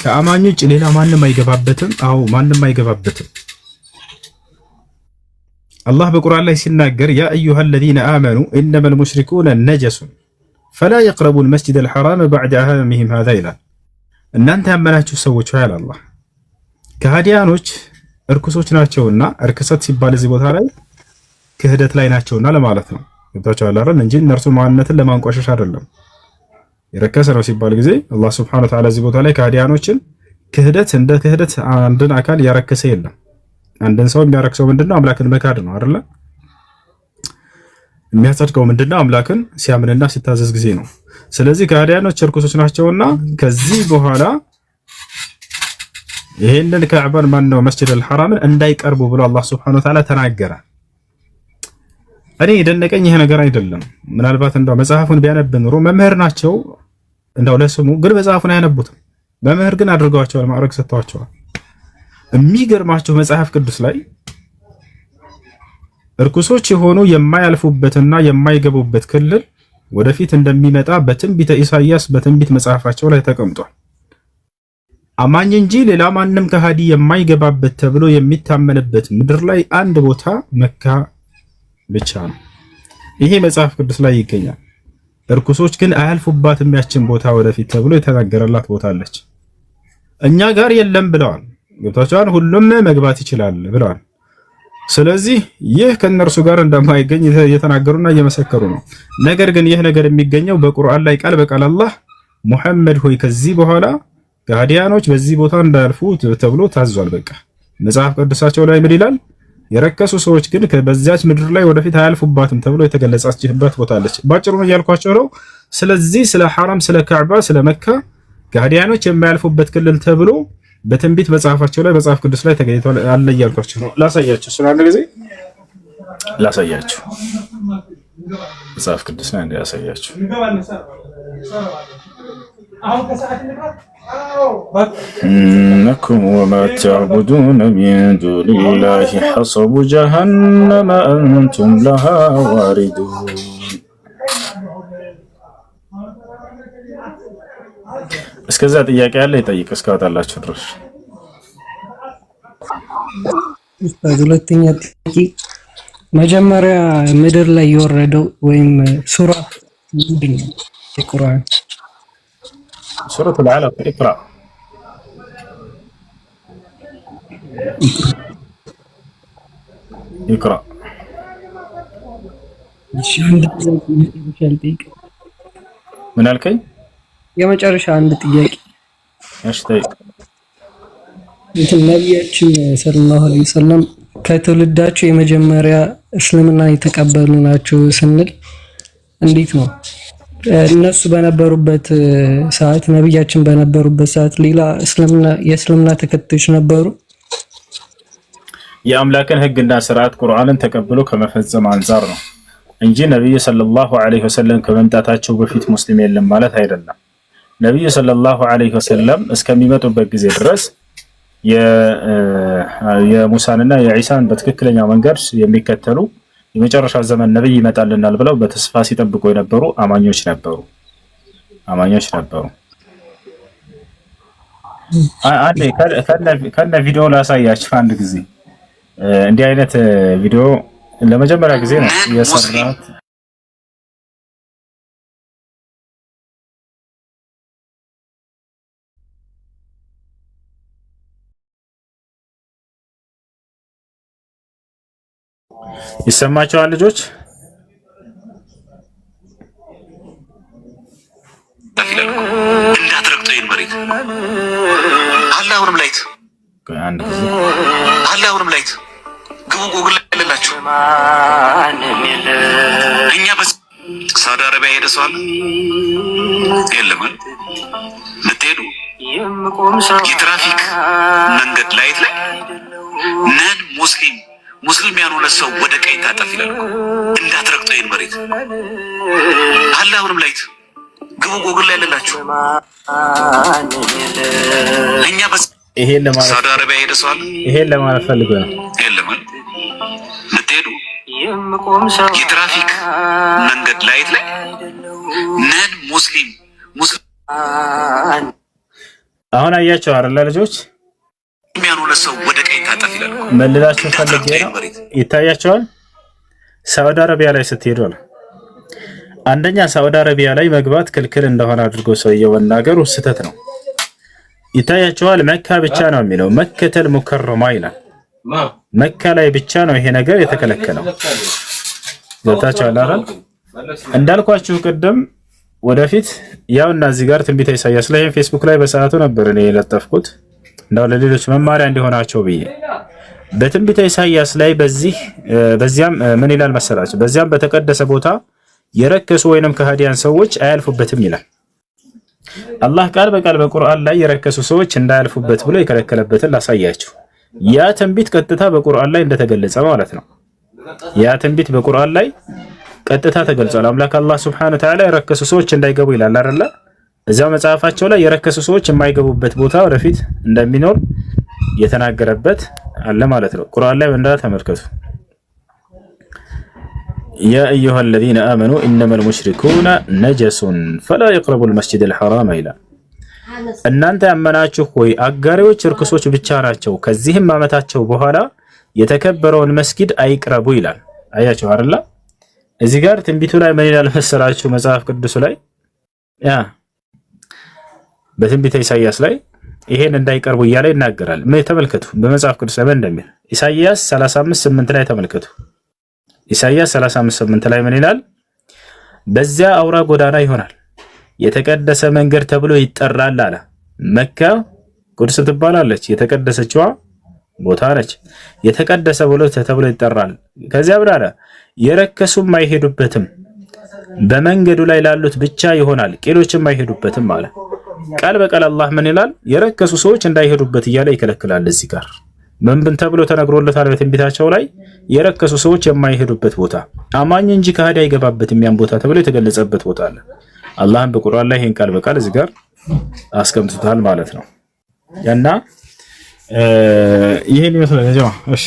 ከአማኞች ሌላ ማንም አይገባበትም አው ማንም አይገባበትም አላህ በቁርአን ላይ ሲናገር ያ አዩሃ الذين آمنوا إنما المشركون نجس فلا يقربوا المسجد الحرام بعد عامهم هذا ይላል እናንተ ያመናችሁ ሰዎች ሆይ አላህ ከሃዲያኖች እርኩሶች ናቸውና እርክሰት ሲባል እዚህ ቦታ ላይ ክህደት ላይ ናቸውና ለማለት ነው ገብታችኋል አይደል እንጂ እነርሱ ማንነትን ለማንቋሸሽ አይደለም የረከሰ ነው ሲባል ጊዜ አላህ Subhanahu Wa Ta'ala እዚህ ቦታ ላይ ከሃዲያኖችን ክህደት እንደ ክህደት አንድን አካል ያረከሰ የለም አንድን ሰው የሚያረክሰው ምንድነው አምላክን መካድ ነው አይደል የሚያጸድቀው ምንድነው አምላክን ሲያምንና ሲታዘዝ ጊዜ ነው ስለዚህ ከሃዲያኖች እርኩሶች ናቸውና ከዚህ በኋላ ይሄንን ከዕባን ማን ነው መስጂድ አልሐራምን እንዳይቀርቡ ብሎ አላህ Subhanahu Wa Ta'ala ተናገረ እኔ የደነቀኝ ይሄ ነገር አይደለም ምናልባት እንደው መጽሐፉን ቢያነብ ኑሮ መምህር ናቸው እንደው ለስሙ ግን መጽሐፉን አያነቡትም መምህር ግን አድርገዋቸዋል ማዕረግ ሰጥተዋቸዋል የሚገርማቸው መጽሐፍ ቅዱስ ላይ እርኩሶች የሆኑ የማያልፉበትና የማይገቡበት ክልል ወደፊት እንደሚመጣ በትንቢተ ኢሳይያስ በትንቢት መጽሐፋቸው ላይ ተቀምጧል አማኝ እንጂ ሌላ ማንም ከሃዲ የማይገባበት ተብሎ የሚታመንበት ምድር ላይ አንድ ቦታ መካ ብቻ ነው ይሄ መጽሐፍ ቅዱስ ላይ ይገኛል እርኩሶች ግን አያልፉባትም ያችን ቦታ ወደፊት ተብሎ የተናገረላት ቦታ አለች እኛ ጋር የለም ብለዋል ገብታችኋል ሁሉም መግባት ይችላል ብለዋል ስለዚህ ይህ ከነርሱ ጋር እንደማይገኝ እየተናገሩና እየመሰከሩ ነው ነገር ግን ይህ ነገር የሚገኘው በቁርአን ላይ ቃል በቃል አላህ ሙሐመድ ሆይ ከዚህ በኋላ ከሃዲያኖች በዚህ ቦታ እንዳያልፉ ተብሎ ታዟል በቃ መጽሐፍ ቅዱሳቸው ላይ ምን ይላል የረከሱ ሰዎች ግን በዛች ምድር ላይ ወደፊት አያልፉባትም ተብሎ የተገለጸችበት ቦታ አለች ባጭሩ ነው ያልኳቸው ነው ስለዚህ ስለ ሐራም ስለ ካዕባ ስለ መካ ከሃዲያኖች የማያልፉበት ክልል ተብሎ በትንቢት መጽሐፋቸው ላይ መጽሐፍ ቅዱስ ላይ ተገኝቷል አለ እያልኳችሁ ነው ላሳያችሁ ስለአንድ ጊዜ ላሳያችሁ መጽሐፍ ቅዱስ ላይ አንድ ያሳያችሁ إنكم وما تعبدون من دون الله حصب جهنم أنتم لها واردون እስከዛ ጥያቄ ያለ ይጠይቅ እስካወጣላችሁ ድረስ ሁለተኛ ጥያቄ መጀመሪያ ምድር ላይ የወረደው ወይም ሱራ ምንድነው القرآن سورة العلق اقرأ. اقرأ. من الكي؟ የመጨረሻ አንድ ጥያቄ ايش طيب؟ ነቢያችን ሰለላሁ ዐለይሂ ወሰለም ከትውልዳቸው የመጀመሪያ እስልምና የተቀበሉ ናቸው ስንል እንዴት ነው? እነሱ በነበሩበት ሰዓት ነቢያችን በነበሩበት ሰዓት ሌላ የእስልምና ተከታዮች ነበሩ? የአምላክን ህግና ስርዓት ቁርአንን ተቀብሎ ከመፈጸም አንፃር ነው እንጂ ነብዩ ሰለላሁ ዐለይሂ ወሰለም ከመምጣታቸው በፊት ሙስሊም የለም ማለት አይደለም። ነብዩ ሰለላሁ ዐለይሂ ወሰለም እስከሚመጡበት ጊዜ ድረስ የሙሳንና የዒሳን በትክክለኛ መንገድ የሚከተሉ የመጨረሻ ዘመን ነብይ ይመጣልናል ብለው በተስፋ ሲጠብቁ የነበሩ አማኞች ነበሩ። አንዴ ከነ ቪዲዮ ላሳያችሁ አንድ ጊዜ። እንዲህ አይነት ቪዲዮ ለመጀመሪያ ጊዜ ነው የሰራሁት። ይሰማቸዋል ልጆች? እንዳትረግጡ ይንበሪት አላሁንም ላይት አላሁንም ላይት ግቡ ጉግል ላይ ያለላችሁ እኛ ሳውዲ አረቢያ ሄደ ሰው አለ የለም? ምትሄዱ የትራፊክ መንገድ ላይት ላይ ነን ሙስሊም ያልሆነ ሰው ወደ ቀኝ ታጠፍ ይላል። እንዳትረግጡ ይሄን መሬት አላሁንም ላይት ግቡ ጉግል ላይ ያለላችሁ እኛ ይሄን ለማለት ሳውዲ አረቢያ ሄደ ሰው አለ? ይሄን ለማለት ፈልገው ነው የለም? ምትሄዱ የትራፊክ መንገድ ላይት ላይ ነን ሙስሊም አሁን አያቸው አይደል ልጆች? የሚያኖር ሰው ወደ ቀኝ ታጠፍ ይላል። መልላችሁ ፈልጌ ነው። ይታያቸዋል። ሳውዲ አረቢያ ላይ ስትሄዱ ነው። አንደኛ ሳውዲ አረቢያ ላይ መግባት ክልክል እንደሆነ አድርጎ ሰውየው መናገሩ ስህተት ነው። ይታያቸዋል። መካ ብቻ ነው የሚለው መከተል ሙከረማ ይላል። መካ ላይ ብቻ ነው ይሄ ነገር የተከለከለው። ገብታችኋል አይደል? እንዳልኳችሁ ቅድም ወደፊት ያውና እዚህ ጋር ትንቢተ ኢሳይያስ ላይ ፌስቡክ ላይ በሰዓቱ ነበር እኔ የለጠፍኩት እንዳው ለሌሎች መማሪያ እንዲሆናቸው ብዬ በትንቢተ ኢሳይያስ ላይ በዚያም ምን ይላል መሰላችሁ? በዚያም በተቀደሰ ቦታ የረከሱ ወይንም ከሃዲያን ሰዎች አያልፉበትም ይላል። አላህ ቃል በቃል በቁርአን ላይ የረከሱ ሰዎች እንዳያልፉበት ብሎ የከለከለበትን ላሳያችሁ። ያ ትንቢት ቀጥታ በቁርአን ላይ እንደተገለጸ ማለት ነው። ያ ትንቢት በቁርአን ላይ ቀጥታ ተገልጿል። አምላክ አላህ Subhanahu Wa Ta'ala የረከሱ ሰዎች እንዳይገቡ ይላል አይደል? እዛው መጽሐፋቸው ላይ የረከሱ ሰዎች የማይገቡበት ቦታ ወደፊት እንደሚኖር የተናገረበት አለ ማለት ነው። ቁርአን ላይ እንደዛ ተመልከቱ። ያ አዩሃ الذين آمنوا إنما المشركون نجس فلا يقربوا المسجد الحرام ይላል። እናንተ ያመናችሁ ሆይ አጋሪዎች ርክሶች ብቻ ናቸው፣ ከዚህም ዓመታቸው በኋላ የተከበረውን መስጊድ አይቅረቡ ይላል። አያችሁ አይደል? እዚህ ጋር ትንቢቱ ላይ ምን ይላል መሰላችሁ? መጽሐፍ ቅዱስ ላይ በትንቢተ ኢሳይያስ ላይ ይሄን እንዳይቀርቡ እያለ ይናገራል። ምን ተመልከቱ፣ በመጽሐፍ ቅዱስ ላይ እንደሚል ኢሳይያስ 35:8 ላይ ተመልከቱ። ኢሳይያስ 35:8 ላይ ምን ይላል? በዚያ አውራ ጎዳና ይሆናል፣ የተቀደሰ መንገድ ተብሎ ይጠራል አለ። መካ ቅዱስ ትባላለች፣ የተቀደሰችዋ ቦታ ነች። የተቀደሰ ተብሎ ይጠራል። ከዚያ ብራራ የረከሱም አይሄዱበትም፣ በመንገዱ ላይ ላሉት ብቻ ይሆናል፣ ቄሎችም አይሄዱበትም አለ። ቃል በቃል አላህ ምን ይላል? የረከሱ ሰዎች እንዳይሄዱበት እያለ ይከለክላል። እዚህ ጋር ምን ተብሎ ተነግሮለታል? በትንቢታቸው ላይ የረከሱ ሰዎች የማይሄዱበት ቦታ፣ አማኝ እንጂ ከሃዲ አይገባበትም ያን ቦታ ተብሎ የተገለጸበት ቦታ አለ። አላህም በቁርአን ላይ ይሄን ቃል በቃል እዚህ ጋር አስቀምጦታል ማለት ነው። እና ይሄን ይመስላል ጀማ። እሺ